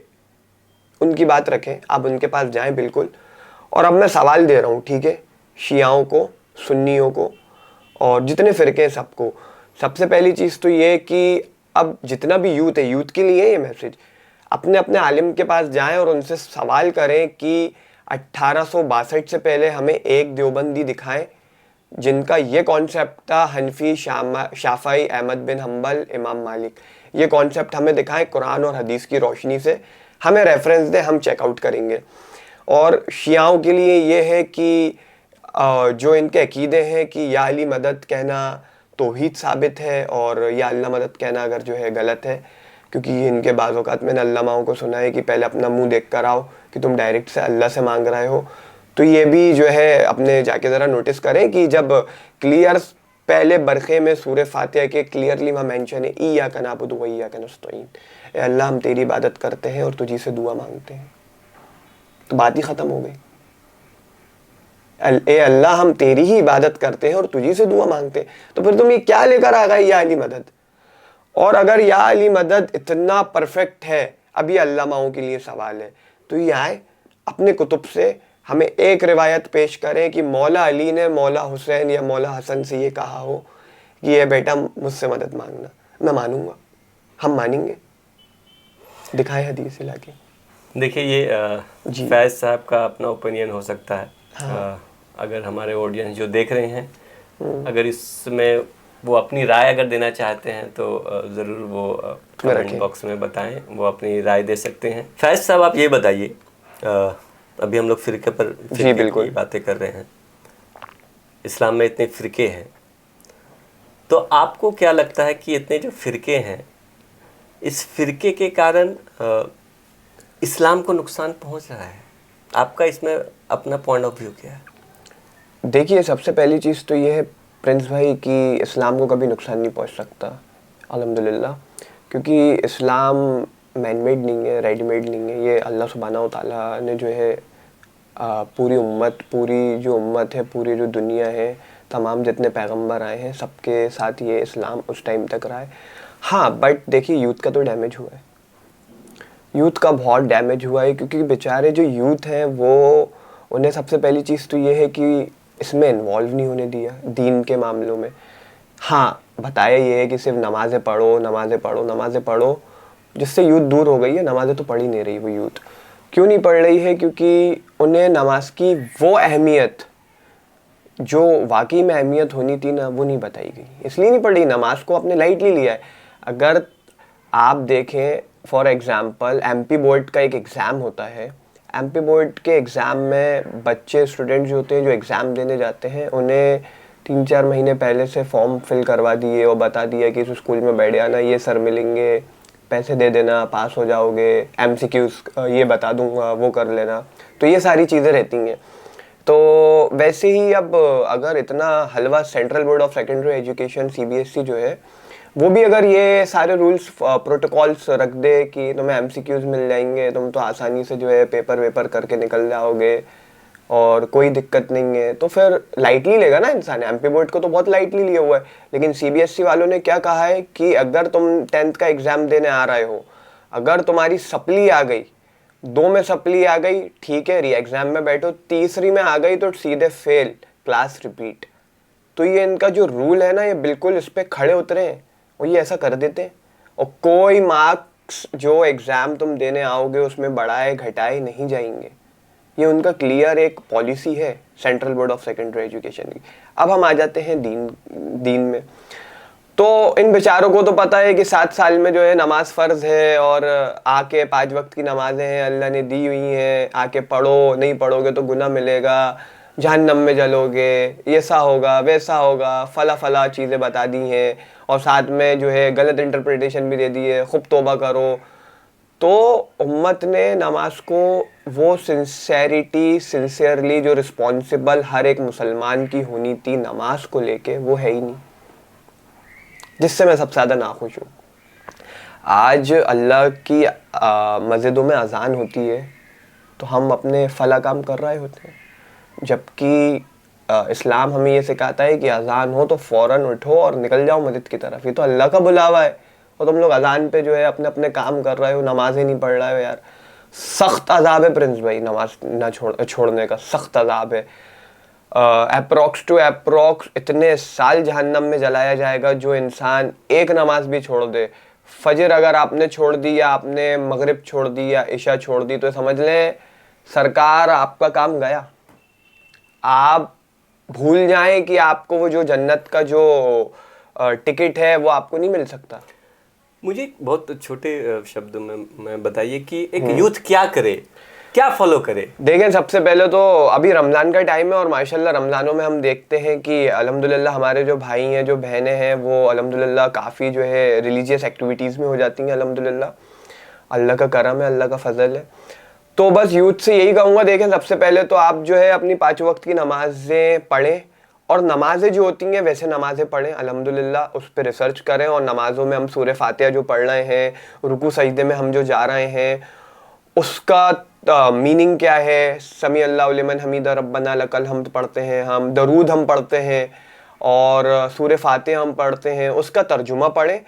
उनकी बात रखें, आप उनके पास जाएं बिल्कुल। और अब मैं सवाल दे रहा हूँ, ठीक है, शियाओं को, सुन्नियों को और जितने फ़िरके हैं सबको, सबसे पहली चीज़ तो ये कि अब जितना भी यूथ है, यूथ के लिए ये मैसेज, अपने अपने आलिम के पास जाएं और उनसे सवाल करें कि 1862 से पहले हमें एक देवबंदी दिखाएं जिनका ये कॉन्सेप्ट था, हनफी, शाफई, अहमद बिन हम्बल, इमाम मालिक, ये कॉन्सेप्ट हमें दिखाएं कुरान और हदीस की रोशनी से, हमें रेफरेंस दें, हम चेकआउट करेंगे। और शियाओं के लिए ये है कि जो इनके अकीदे हैं कि या अली मदद कहना तौहीद साबित है और या अल्लाह मदद कहना अगर जो है गलत है, क्योंकि इनके बाज़ औक़ात मैंने अल्लामाओं को सुना है कि पहले अपना मुंह देख कर आओ कि तुम डायरेक्ट से अल्लाह से मांग रहे हो। तो ये भी जो है अपने जाके ज़रा नोटिस करें कि जब क्लियर पहले बरखे में सूरह फातिहा के क्लियरली वहाँ मेंशन है, इय्याका नअबुदु व इय्याका नस्तईन, ए अल्लाह हम तेरी इबादत करते हैं और तुझी से दुआ मांगते हैं, तो बात ही ख़त्म हो गई। ए अल्लाह हम तेरी ही इबादत करते हैं और तुझी से दुआ मांगते हैं, तो फिर तुम ये क्या लेकर आ गए या अली मदद? और अगर या अली मदद इतना परफेक्ट है, अब ये अल्लामाओं के लिए सवाल है, तो ये आए अपने कुतुब से हमें एक रिवायत पेश करें कि मौला अली ने मौला हुसैन या मौला हसन से ये कहा हो कि ये बेटा मुझसे मदद मांगना, मैं मानूंगा, हम मानेंगे, दिखाए हदीस लाके। देखिए, ये फैज़ साहब का अपना ओपिनियन हो सकता है। हाँ। अगर हमारे ऑडियंस जो देख रहे हैं, अगर इसमें वो अपनी राय अगर देना चाहते हैं तो ज़रूर वो कमेंट बॉक्स में बताएं, वो अपनी राय दे सकते हैं। फैज़ साहब, आप ये बताइए, अभी हम लोग फ़िरके पर की बातें कर रहे हैं, इस्लाम में इतने फ़िरके हैं, तो आपको क्या लगता है कि इतने जो फ़िरके हैं, इस फ़िरके के कारण इस्लाम को नुकसान पहुंच रहा है? आपका इसमें अपना पॉइंट ऑफ व्यू क्या है? देखिए, सबसे पहली चीज़ तो ये है प्रिंस भाई कि इस्लाम को कभी नुकसान नहीं पहुंच सकता, अल्हम्दुलिल्लाह, क्योंकि इस्लाम मैनमेड नहीं है, रेडीमेड नहीं है। ये अल्लाह सुब्हानहू व तआला ने जो है पूरी जो उम्मत है, पूरी जो दुनिया है, तमाम जितने पैगंबर आए हैं, सबके साथ ये इस्लाम उस टाइम तक रहा है। हाँ, बट देखिए, यूथ का तो डैमेज हुआ है, यूथ का बहुत डैमेज हुआ है, क्योंकि बेचारे जो यूथ हैं वो, उन्हें सबसे पहली चीज़ तो ये है कि इसमें इन्वॉल्व नहीं होने दिया दीन के मामलों में। हाँ, बताया ये है कि सिर्फ नमाज़ें पढ़ो, नमाज़ें पढ़ो, नमाज़ें पढ़ो, जिससे यूथ दूर हो गई है। नमाज़ें तो पढ़ ही नहीं रही वो यूथ। क्यों नहीं पढ़ रही है? क्योंकि उन्हें नमाज की वो अहमियत जो वाकई में अहमियत होनी थी ना, वो नहीं बताई गई, इसलिए नहीं पढ़ रही। नमाज को अपने लाइटली लिया है। अगर आप देखें, फॉर एग्ज़ाम्पल, एमपी बोर्ड का एक एग्ज़ाम होता है, एमपी बोर्ड के एग्ज़ाम में बच्चे, स्टूडेंट जो होते हैं, जो एग्ज़ाम देने जाते हैं, उन्हें 3-4 महीने पहले से फॉर्म फिल करवा दिए और बता दिया कि इस स्कूल में बैठ जाना, ये सर मिलेंगे, पैसे दे देना, पास हो जाओगे, एमसीक्यूज़ ये बता दूंगा, वो कर लेना। तो ये सारी चीज़ें रहती हैं। तो वैसे ही अब अगर इतना हलवा central board of secondary education CBSE जो है, वो भी अगर ये सारे रूल्स प्रोटोकॉल्स रख दे कि तुम्हें एमसीक्यूज़ मिल जाएंगे, तुम तो आसानी से जो है पेपर वेपर करके निकल जाओगे और कोई दिक्कत नहीं है, तो फिर लाइटली लेगा ना इंसान। एमपी बोर्ड को तो बहुत लाइटली लिया हुआ है, लेकिन सीबीएसई वालों ने क्या कहा है कि अगर तुम 10th का एग्ज़ाम देने आ रहे हो, अगर तुम्हारी सप्ली आ गई, 2 में सप्ली आ गई, ठीक है, री एग्ज़ाम में बैठो, तीसरी में आ गई तो सीधे फेल, क्लास रिपीट। तो ये इनका जो रूल है ना, ये बिल्कुल इस पर खड़े उतरे हैं और ये ऐसा कर देते हैं। और कोई मार्क्स जो एग्ज़ाम तुम देने आओगे उसमें बढ़ाए घटाए नहीं जाएंगे। ये उनका क्लियर एक पॉलिसी है central board of secondary education की। अब हम आ जाते हैं दीन में। तो इन बेचारों को तो पता है कि 7 साल में जो है नमाज फ़र्ज़ है और आके 5 वक्त की नमाजें हैं, अल्लाह ने दी हुई हैं, आके पढ़ो, नहीं पढ़ोगे तो गुनाह मिलेगा, जहन्नम में जलोगे, ऐसा होगा, वैसा होगा, फला चीज़ें बता दी हैं और साथ में जो है गलत इंटरप्रिटेशन भी दे दी है, खूब तौबा करो। तो उम्मत ने नमाज को वो सिंसियरली जो रिस्पॉन्सिबल हर एक मुसलमान की होनी थी नमाज को लेके, वो है ही नहीं, जिससे मैं सबसे ज़्यादा नाखुश हूँ। आज अल्लाह की मस्जिदों में अजान होती है तो हम अपने फला काम कर रहे होते हैं, जबकि इस्लाम हमें ये सिखाता है कि अजान हो तो फ़ौरन उठो और निकल जाओ मस्जिद की तरफ। ये तो अल्लाह का बुलावा है और तुम लोग अजान पे जो है अपने अपने काम कर रहे हो, नमाज़ें नहीं पढ़ रहे हो। यार सख्त अजाब है प्रिंस भाई, नमाज ना छोड़ने का सख्त अजाब है। अप्रोक्स टू अप्रोक्स इतने साल जहन्नम में जलाया जाएगा जो इंसान एक नमाज भी छोड़ दे। फजर अगर आपने छोड़ दी या आपने मगरिब छोड़ दी या इशा छोड़ दी तो समझ लें सरकार आपका काम गया। आप भूल जाएं कि आपको वो जो जन्नत का जो टिकट है वो आपको नहीं मिल सकता। मुझे बहुत छोटे शब्दों में बताइए कि एक यूथ क्या करे, क्या फॉलो करे। देखें, सबसे पहले तो अभी रमज़ान का टाइम है और माशाल्लाह रमज़ानों में हम देखते हैं कि अल्हम्दुलिल्लाह हमारे जो भाई हैं, जो बहनें हैं, वो अल्हम्दुलिल्लाह काफ़ी जो है रिलीजियस एक्टिविटीज़ में हो जाती हैं। अल्हम्दुलिल्लाह अल्लाह का करम है, अल्लाह का फजल है। तो बस यूथ से यही कहूँगा, देखें सबसे पहले तो आप जो है अपनी 5 वक्त की नमाज़ें पढ़ें और नमाज़ें जो होती हैं वैसे नमाज़ें पढ़ें। अल्हम्दुलिल्लाह उस पर रिसर्च करें और नमाज़ों में हम सूरह फातिहा जो पढ़ रहे हैं, रुकू सजदे में हम जो जा रहे हैं, उसका मीनिंग क्या है। समी अल्लाहु लिमन हमीदा रब्बना लकल हम्द पढ़ते हैं हम, दरूद हम पढ़ते हैं और सूरह फातिहा हम पढ़ते हैं, उसका तर्जुमा पढ़ें।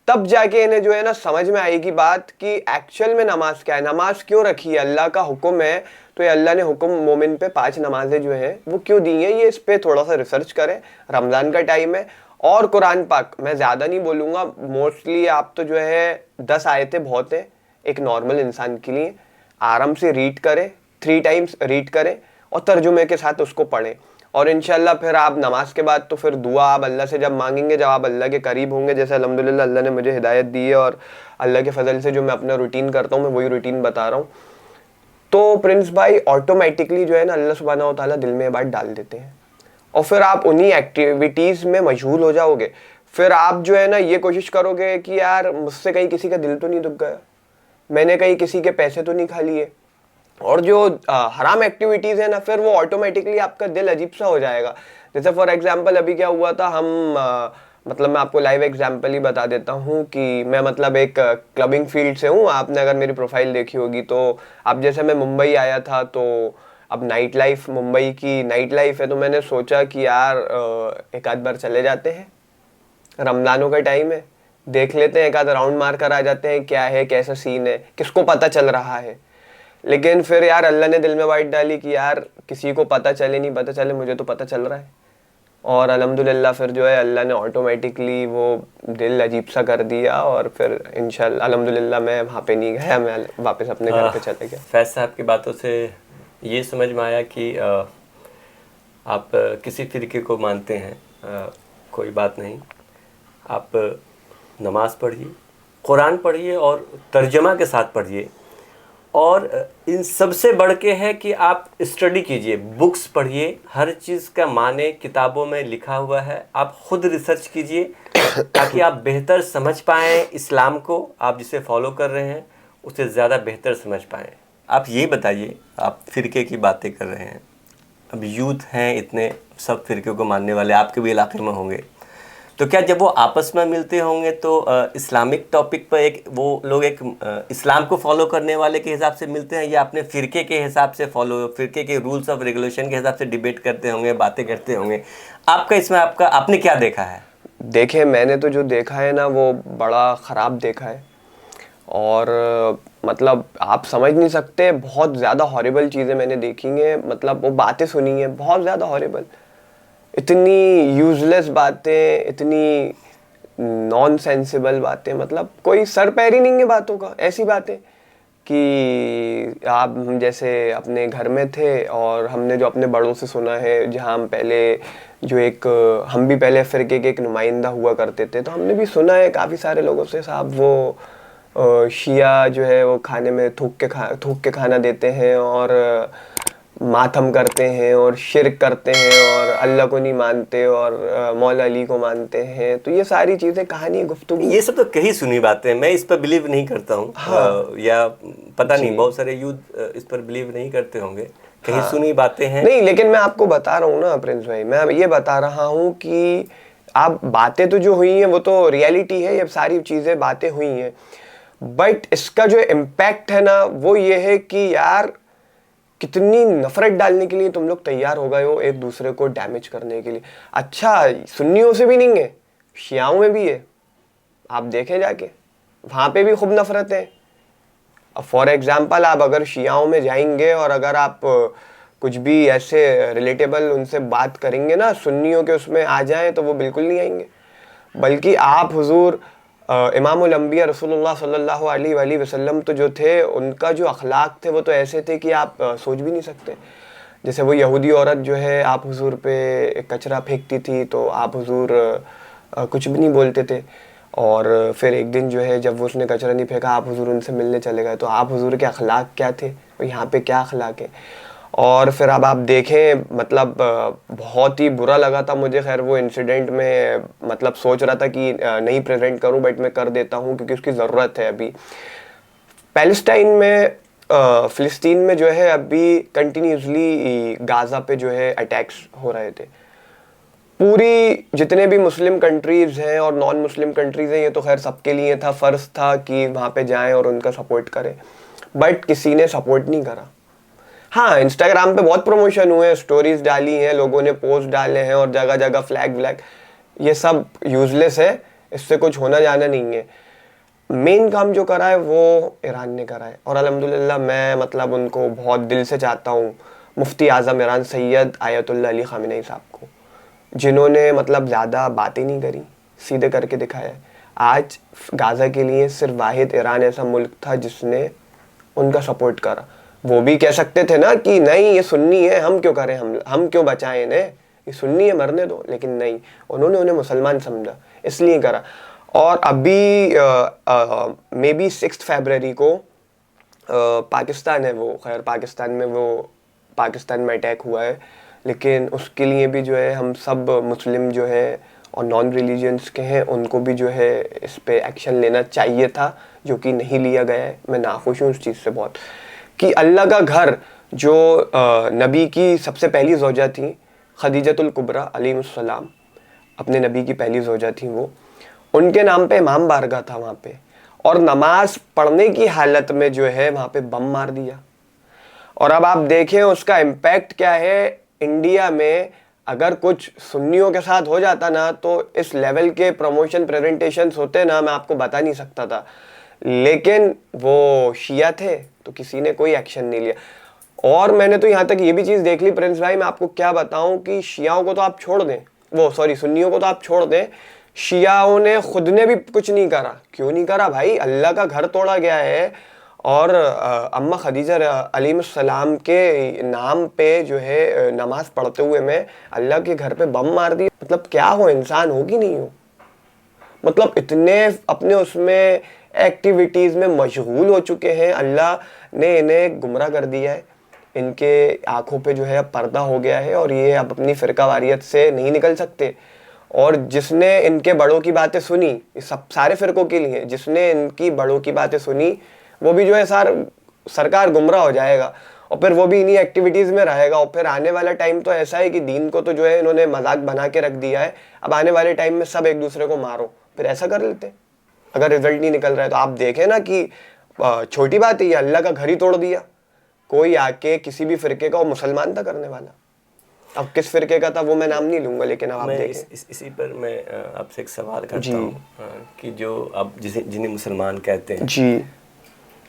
तब जाके इन्हें जो है ना समझ में आएगी बात कि एक्चुअल में नमाज क्या है, नमाज क्यों रखी है। अल्लाह का हुक्म है तो ये अल्लाह ने हुक्म मोमिन पे 5 नमाजें जो हैं वो क्यों दी हैं, ये इस पे थोड़ा सा रिसर्च करें। रमज़ान का टाइम है और कुरान पाक मैं ज़्यादा नहीं बोलूँगा, मोस्टली आप तो जो है 10 आयतें बहुत हैं एक नॉर्मल इंसान के लिए। आराम से रीड करें, 3 टाइम्स रीड करें और तर्जुमे के साथ उसको पढ़ें और इंशाल्लाह फिर आप नमाज के बाद तो फिर दुआ आप अल्लाह से जब मांगेंगे, जब आप अल्लाह के करीब होंगे, जैसे अल्हम्दुलिल्लाह अल्लाह ने मुझे हिदायत दी है और अल्लाह के फजल से जो मैं अपना रूटीन करता हूँ मैं वही रूटीन बता रहा हूँ। तो प्रिंस भाई ऑटोमेटिकली जो है ना अल्लाह सुब्हानहू व तआला दिल में ये बात डाल देते हैं और फिर आप उन्हीं एक्टिविटीज़ में मशगूल हो जाओगे। फिर आप जो है ना ये कोशिश करोगे कि यार मुझसे कहीं किसी का दिल तो नहीं दुख गया, मैंने कहीं किसी के पैसे तो नहीं खा लिए। और जो हराम एक्टिविटीज़ है ना फिर वो ऑटोमेटिकली आपका दिल अजीब सा हो जाएगा। जैसे फॉर एग्जांपल अभी क्या हुआ था, हम मतलब मैं आपको लाइव एग्जांपल ही बता देता हूँ कि मैं मतलब एक क्लबिंग फील्ड से हूँ। आपने अगर मेरी प्रोफाइल देखी होगी तो अब जैसे मैं मुंबई आया था तो अब नाइट लाइफ, मुंबई की नाइट लाइफ है तो मैंने सोचा कि यार एक आध बार चले जाते हैं, रमज़ानों का टाइम है, देख लेते हैं, एक आध राउंड मार कर आ जाते हैं क्या है कैसा सीन है, किसको पता चल रहा है। लेकिन फिर यार अल्लाह ने दिल में बात डाली कि यार किसी को पता चले नहीं पता चले, मुझे तो पता चल रहा है। और अल्हम्दुलिल्लाह फिर जो है अल्लाह ने ऑटोमेटिकली वो दिल अजीब सा कर दिया और फिर इंशाल्लाह अल्हम्दुलिल्लाह मैं वहाँ पे नहीं गया, मैं वापस अपने घर पे चले गया। फैज़ साहब की बातों से ये समझ में आया कि आप किसी फ़िरके को मानते हैं, कोई बात नहीं, आप नमाज़ पढ़िए, कुरान पढ़िए और तर्जमा के साथ पढ़िए और इन सबसे बढ़ के है कि आप स्टडी कीजिए, बुक्स पढ़िए, हर चीज़ का माने किताबों में लिखा हुआ है, आप खुद रिसर्च कीजिए ताकि आप बेहतर समझ पाएँ इस्लाम को, आप जिसे फॉलो कर रहे हैं उसे ज़्यादा बेहतर समझ पाएँ। आप ये बताइए, आप फ़िरके की बातें कर रहे हैं, अब यूथ हैं इतने, सब फ़िरके को मानने वाले आपके भी इलाके में होंगे, तो क्या जब वो आपस में मिलते होंगे तो इस्लामिक टॉपिक पर एक वो लोग एक इस्लाम को फॉलो करने वाले के हिसाब से मिलते हैं या अपने फ़िरके के हिसाब से फॉलो, फ़िरके के रूल्स ऑफ रेगुलेशन के हिसाब से डिबेट करते होंगे, बातें करते होंगे? आपका इसमें आपका आपने क्या देखा है? देखें, मैंने तो जो देखा है ना वो बड़ा ख़राब देखा है और मतलब आप समझ नहीं सकते, बहुत ज़्यादा हॉरिबल चीज़ें मैंने देखी हैं, मतलब वो बातें सुनी हैं बहुत ज़्यादा हॉरिबल, इतनी यूजलेस बातें, इतनी नॉन सेंसिबल बातें, मतलब कोई सर पैर ही नहीं है बातों का। ऐसी बातें कि आप हम जैसे अपने घर में थे और हमने जो अपने बड़ों से सुना है, जहाँ हम पहले जो एक हम भी पहले फ़िरके के एक नुमाइंदा हुआ करते थे तो हमने भी सुना है काफ़ी सारे लोगों से, साहब वो शिया जो है वो खाने में थूक के खाना देते हैं और मातम करते हैं और शिरक करते हैं और अल्लाह को नहीं मानते और मौला अली को मानते हैं। तो ये सारी चीज़ें कहानी गुफ्तगू, ये सब तो कहीं सुनी बातें हैं, मैं इस पर बिलीव नहीं करता हूँ। हाँ। या पता जी। नहीं, बहुत सारे यूथ इस पर बिलीव नहीं करते होंगे, कहीं हाँ। सुनी बातें हैं। नहीं, लेकिन मैं आपको बता रहा हूँ ना प्रिंस भाई, मैं ये बता रहा हूँ कि आप बातें तो जो हुई हैं वो तो रियलिटी है, ये सारी चीज़ें बातें हुई हैं, बट इसका जो इम्पैक्ट है ना वो ये है कि यार कितनी नफरत डालने के लिए तुम लोग तैयार हो गए हो एक दूसरे को डैमेज करने के लिए। अच्छा, सुन्नियों से भी नहीं है, शियाओं में भी है, आप देखें जाके, वहाँ पे भी खूब नफरत है। अब फॉर एग्जाम्पल आप अगर शियाओं में जाएंगे और अगर आप कुछ भी ऐसे रिलेटेबल उनसे बात करेंगे ना, सुन्नियों के उसमें आ जाएं, तो वो बिल्कुल नहीं आएंगे। बल्कि आप हुजूर इमामुल अंबिया रसूलुल्लाह सल्लल्लाहु अलैहि वसल्लम तो जो थे, उनका जो अखलाक थे वो तो ऐसे थे कि आप सोच भी नहीं सकते। जैसे वो यहूदी औरत जो है आप हुजूर पे कचरा फेंकती थी तो आप हुजूर कुछ भी नहीं बोलते थे, और फिर एक दिन जो है जब वो उसने कचरा नहीं फेंका, आप हुजूर उनसे मिलने चले गए, तो आप हुजूर के अखलाक क्या थे और यहाँ पे क्या अखलाक है। और फिर अब आप देखें, मतलब बहुत ही बुरा लगा था मुझे, खैर वो इंसिडेंट में मतलब सोच रहा था कि नहीं प्रेजेंट करूं, बट मैं कर देता हूं क्योंकि उसकी ज़रूरत है। अभी पैलेस्टाइन में फ़िलिस्तीन में जो है अभी कंटिन्यूसली गाज़ा पे जो है अटैक्स हो रहे थे। पूरी जितने भी मुस्लिम कंट्रीज़ हैं और नॉन मुस्लिम कंट्रीज़ हैं, ये तो खैर सबके लिए था, फ़र्ज़ था कि वहाँ पे जाएं और उनका सपोर्ट करें, बट किसी ने सपोर्ट नहीं करा। हाँ, इंस्टाग्राम पे बहुत प्रमोशन हुए, स्टोरीज डाली हैं, लोगों ने पोस्ट डाले हैं और जगह जगह फ्लैग व्लैग, ये सब यूजलेस है, इससे कुछ होना जाना नहीं है। मेन काम जो करा है वो ईरान ने करा है, और अल्हम्दुलिल्लाह मैं मतलब उनको बहुत दिल से चाहता हूँ, मुफ्ती आज़म Iran Sayyid Ayatollah Ali Khamenei साहब को, जिन्होंने मतलब ज़्यादा बातें नहीं करी, सीधे करके दिखाया है। आज गाज़ा के लिए सिर्फ वाहिद ईरान ऐसा मुल्क था जिसने उनका सपोर्ट करा। वो भी कह सकते थे ना कि नहीं ये सुन्नी है, हम क्यों करें, हम क्यों बचाएं इन्हें, ये सुन्नी है मरने दो, लेकिन नहीं, उन्होंने उन्हें मुसलमान समझा, इसलिए करा। और अभी मे बी 6 फरवरी को पाकिस्तान है वो, खैर पाकिस्तान में वो पाकिस्तान में अटैक हुआ है, लेकिन उसके लिए भी जो है हम सब मुस्लिम जो है और नॉन रिलीजियंस के हैं, उनको भी जो है इस पे एक्शन लेना चाहिए था, जो कि नहीं लिया गया है। मैं नाखुश हूँ उस चीज़ से बहुत, कि अल्लाह का घर जो नबी की सबसे पहली ज़ौजा थी खदीजतुल कुबरा अलैहिस्सलाम, अपने नबी की पहली ज़ौजा थी वो, उनके नाम पे इमाम बारगाह था वहाँ पे, और नमाज पढ़ने की हालत में जो है वहाँ पे बम मार दिया। और अब आप देखें उसका इम्पैक्ट क्या है इंडिया में। अगर कुछ सुन्नियों के साथ हो जाता ना, तो इस लेवल के प्रमोशन प्रेजेंटेशंस होते ना, मैं आपको बता नहीं सकता था। लेकिन वो शिया थे तो किसी ने कोई एक्शन नहीं लिया। और मैंने तो यहाँ तक ये भी चीज़ देख ली प्रिंस भाई, मैं आपको क्या बताऊँ कि शियाओं को तो आप छोड़ दें, वो सॉरी सुन्नियों को तो आप छोड़ दें, शियाओं ने खुद ने भी कुछ नहीं करा। क्यों नहीं करा भाई, अल्लाह का घर तोड़ा गया है, और अम्मा खदीजा अलैहिस्सलाम के नाम पे जो है नमाज पढ़ते हुए मैं अल्लाह के घर पे बम मार दिया। मतलब क्या हो, इंसान हो कि नहीं हो, मतलब इतने अपने उसमें एक्टिविटीज़ में मशगूल हो चुके हैं, अल्लाह ने इन्हें गुमराह कर दिया है, इनके आंखों पे जो है अब पर्दा हो गया है, और ये अब अपनी फ़िरकावारियत से नहीं निकल सकते। और जिसने इनके बड़ों की बातें सुनी, सब सारे फ़िरकों के लिए जिसने इनकी बड़ों की बातें सुनी, वो भी जो है सरकार गुमराह हो जाएगा, और फिर वो भी इन्हीं एक्टिविटीज़ में रहेगा। और फिर आने वाला टाइम तो ऐसा है कि दीन को तो जो है इन्होंने मजाक बना के रख दिया है, अब आने वाले टाइम में सब एक दूसरे को मारो, फिर ऐसा कर लेते अगर रिजल्ट नहीं निकल रहा है तो। आप देखें ना कि छोटी बात है, ये अल्लाह का घर ही तोड़ दिया, कोई आके किसी भी फिरके का, वो मुसलमान था करने वाला, अब किस फिरके का था वो मैं नाम नहीं लूंगा, लेकिन अब आप देखें। इसी पर मैं आपसे एक सवाल करता हूँ कि जो अब जिन्हें मुसलमान कहते हैं जी,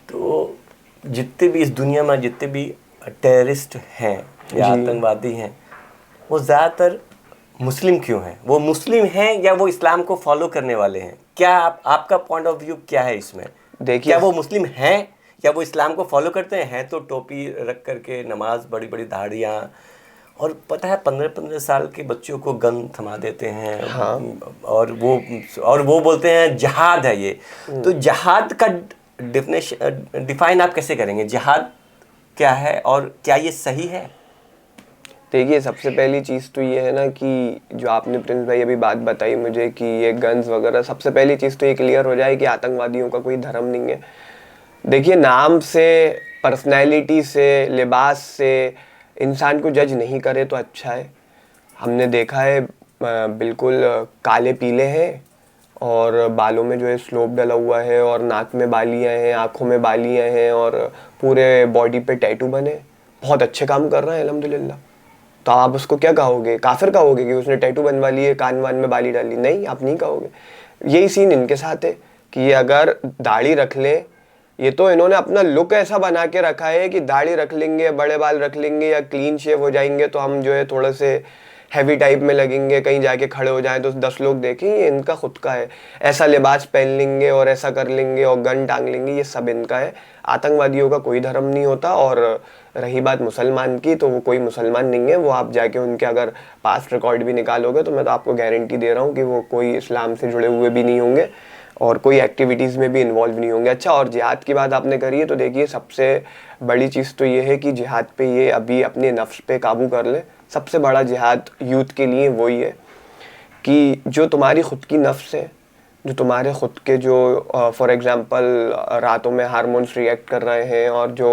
तो जितने भी इस दुनिया में जितने भी टेररिस्ट हैं या आतंकवादी हैं, वो ज़्यादातर मुस्लिम क्यों हैं? वो मुस्लिम हैं या वो इस्लाम को फॉलो करने वाले हैं? क्या आपका पॉइंट ऑफ व्यू क्या है इसमें? देखिए, क्या वो मुस्लिम हैं या वो इस्लाम को फॉलो करते हैं? तो टोपी रख करके नमाज, बड़ी बड़ी दाढ़ियाँ, और पता है 15-15 साल के बच्चों को गन थमा देते हैं। हाँ। और वो बोलते हैं जिहाद है ये। तो जिहाद का डिफाइन आप कैसे करेंगे? जिहाद क्या है और क्या ये सही है? देखिए, सबसे पहली चीज़ तो ये है ना कि जो आपने प्रिंस भाई अभी बात बताई मुझे कि ये गन्स वगैरह, सबसे पहली चीज़ तो ये क्लियर हो जाए कि आतंकवादियों का कोई धर्म नहीं है। देखिए, नाम से, पर्सनैलिटी से, लिबास से इंसान को जज नहीं करे तो अच्छा है। हमने देखा है बिल्कुल काले पीले हैं और बालों में जो है स्लोप डला हुआ है और नाक में बालियाँ हैं, आँखों में बालियाँ हैं और पूरे बॉडी पे टैटू बने, बहुत अच्छे काम कर रहे हैं अल्हम्दुलिल्लाह। तो आप उसको क्या कहोगे? काफिर कहोगे कि उसने टैटू बनवा लिए, कान वान में बाली डाली? नहीं, आप नहीं कहोगे। यही सीन इनके साथ है कि ये अगर दाढ़ी रख ले, ये तो इन्होंने अपना लुक ऐसा बना के रखा है कि दाढ़ी रख लेंगे, बड़े बाल रख लेंगे या क्लीन शेव हो जाएंगे तो हम जो है थोड़े से हैवी टाइप में लगेंगे, कहीं जाके खड़े हो जाएं तो 10 लोग देखें, ये इनका खुद का है। ऐसा लिबास पहन लेंगे और ऐसा कर लेंगे और गन टांग लेंगे, ये सब इनका है। आतंकवादियों का कोई धर्म नहीं होता। और रही बात मुसलमान की, तो वो कोई मुसलमान नहीं है। वो आप जाके उनके अगर पास्ट रिकॉर्ड भी निकालोगे तो मैं तो आपको गारंटी दे रहा हूँ कि वो कोई इस्लाम से जुड़े हुए भी नहीं होंगे और कोई एक्टिविटीज़ में भी इन्वॉल्व नहीं होंगे। अच्छा, और जिहाद की बात आपने करी है तो देखिए, सबसे बड़ी चीज़ तो ये है कि जिहाद पे ये अभी अपने नफ्स पे काबू कर ले। सबसे बड़ा जिहाद यूथ के लिए वही है कि जो तुम्हारी खुद की नफ्स है, जो तुम्हारे खुद के जो फॉर एग्जांपल रातों में हार्मोन्स रिएक्ट कर रहे हैं और जो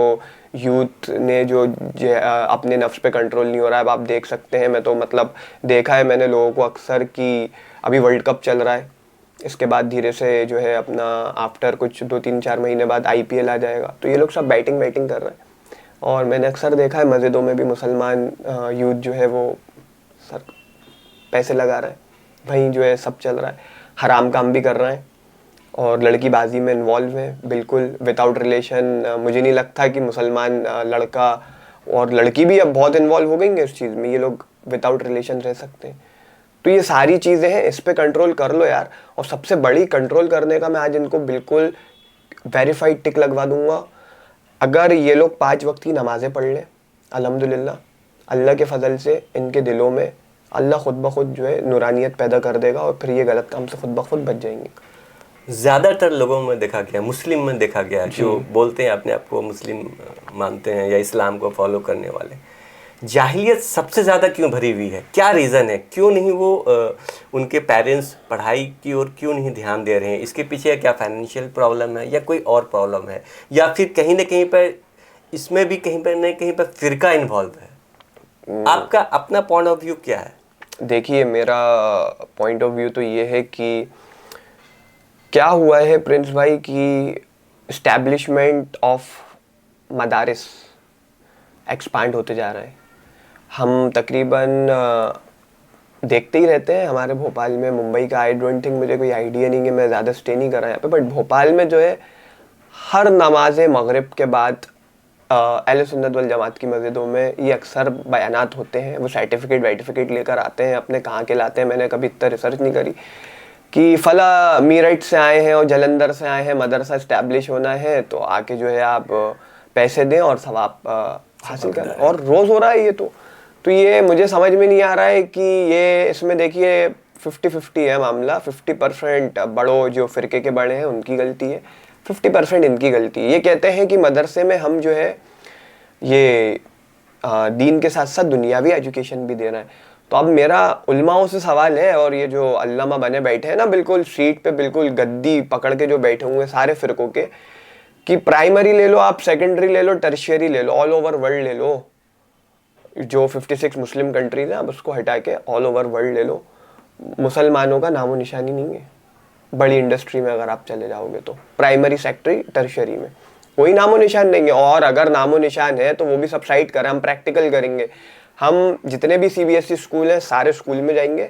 यूथ ने जो अपने नफ्स पे कंट्रोल नहीं हो रहा है। अब आप देख सकते हैं, मैं तो मतलब देखा है मैंने लोगों को अक्सर कि अभी वर्ल्ड कप चल रहा है, इसके बाद धीरे से जो है अपना आफ्टर कुछ 2-3-4 महीने बाद IPL आ जाएगा, तो ये लोग सब बैटिंग कर रहे हैं। और मैंने अक्सर देखा है मस्जिदों में भी मुसलमान यूथ जो है वो सर पैसे लगा रहा है, वहीं जो है सब चल रहा है, हराम काम भी कर रहे हैं और लड़कीबाजी में इन्वॉल्व है बिल्कुल विदाउट रिलेशन। मुझे नहीं लगता कि मुसलमान लड़का और लड़की भी अब बहुत इन्वॉल्व हो गई हैं इस चीज़ में, ये लोग विदाउट रिलेशन रह सकते हैं। तो ये सारी चीज़ें हैं, इस पे कंट्रोल कर लो यार। और सबसे बड़ी कंट्रोल करने का मैं आज इनको बिल्कुल वेरीफाइड टिक लगवा दूंगा। अगर ये लोग 5 वक्त की नमाज़ें पढ़ लें, अल्हम्दुलिल्लाह अल्लाह के फजल से इनके दिलों में अल्लाह खुद ब खुद जो है नूरानियत पैदा कर देगा और फिर ये गलत काम से खुद ब खुद बच जाएंगे। ज़्यादातर लोगों में देखा गया, मुस्लिम में देखा गया, जो बोलते हैं अपने आप को मुस्लिम मानते हैं या इस्लाम को फॉलो करने वाले, जाहिलियत सबसे ज़्यादा क्यों भरी हुई है? क्या रीज़न है? क्यों नहीं वो उनके पेरेंट्स पढ़ाई की ओर क्यों नहीं ध्यान दे रहे हैं? इसके पीछे क्या फाइनेंशियल प्रॉब्लम है या कोई और प्रॉब्लम है, या फिर कहीं ना कहीं पर इसमें भी कहीं पर न कहीं पर फ़िरका इन्वॉल्व है? आपका अपना पॉइंट ऑफ व्यू क्या है? देखिए, मेरा पॉइंट ऑफ व्यू तो ये है कि क्या हुआ है प्रिंस भाई कि इस्टेब्लिशमेंट ऑफ मदारिस एक्सपांड होते जा रहा है। हम तकरीबन देखते ही रहते हैं हमारे भोपाल में, मुंबई का आई डोंट थिंक, मुझे कोई आइडिया नहीं है, मैं ज़्यादा स्टे नहीं कर रहा यहाँ पे, बट भोपाल में जो है हर नमाज मगरिब के बाद अहले सुन्नत वल जमात की मस्जिदों में ये अक्सर बयानात होते हैं। वो सर्टिफिकेट लेकर आते हैं, अपने कहाँ के लाते हैं, मैंने कभी इतना रिसर्च नहीं करी कि फला मीरठ से आए हैं और जलंधर से आए हैं, मदरसा इस्टेब्लिश होना है तो आके जो है आप पैसे दें और सवाब हासिल करें, और रोज़ हो रहा है ये। तो ये मुझे समझ में नहीं आ रहा है कि ये इसमें देखिए 50-50 है मामला। 50% बड़ों जो फ़िरके के बड़े हैं उनकी गलती है, 50% इनकी गलती है। ये कहते हैं कि मदरसे में हम जो है ये दीन के साथ साथ दुनियावी एजुकेशन भी दे रहे हैं। तो अब मेरा उलमाओं से सवाल है, और ये जो अल्लामा बने बैठे हैं ना बिल्कुल सीट पे, बिल्कुल गद्दी पकड़ के जो बैठे हुए हैं सारे फ़िरकों के, कि प्राइमरी ले लो आप, सेकेंडरी ले लो, टर्शियरी ले लो, ऑल ओवर वर्ल्ड ले लो, जो 56 मुस्लिम कंट्रीज हैं अब उसको हटा के ऑल ओवर वर्ल्ड ले लो, मुसलमानों का नामो निशानी नहीं है। बड़ी इंडस्ट्री में अगर आप चले जाओगे तो प्राइमरी सेक्टरी टर्शियरी में कोई नामो निशान नहीं है, और अगर नामो निशान है तो वो भी सब साइड करें, हम प्रैक्टिकल करेंगे। हम जितने भी CBSE स्कूल हैं सारे स्कूल में जाएंगे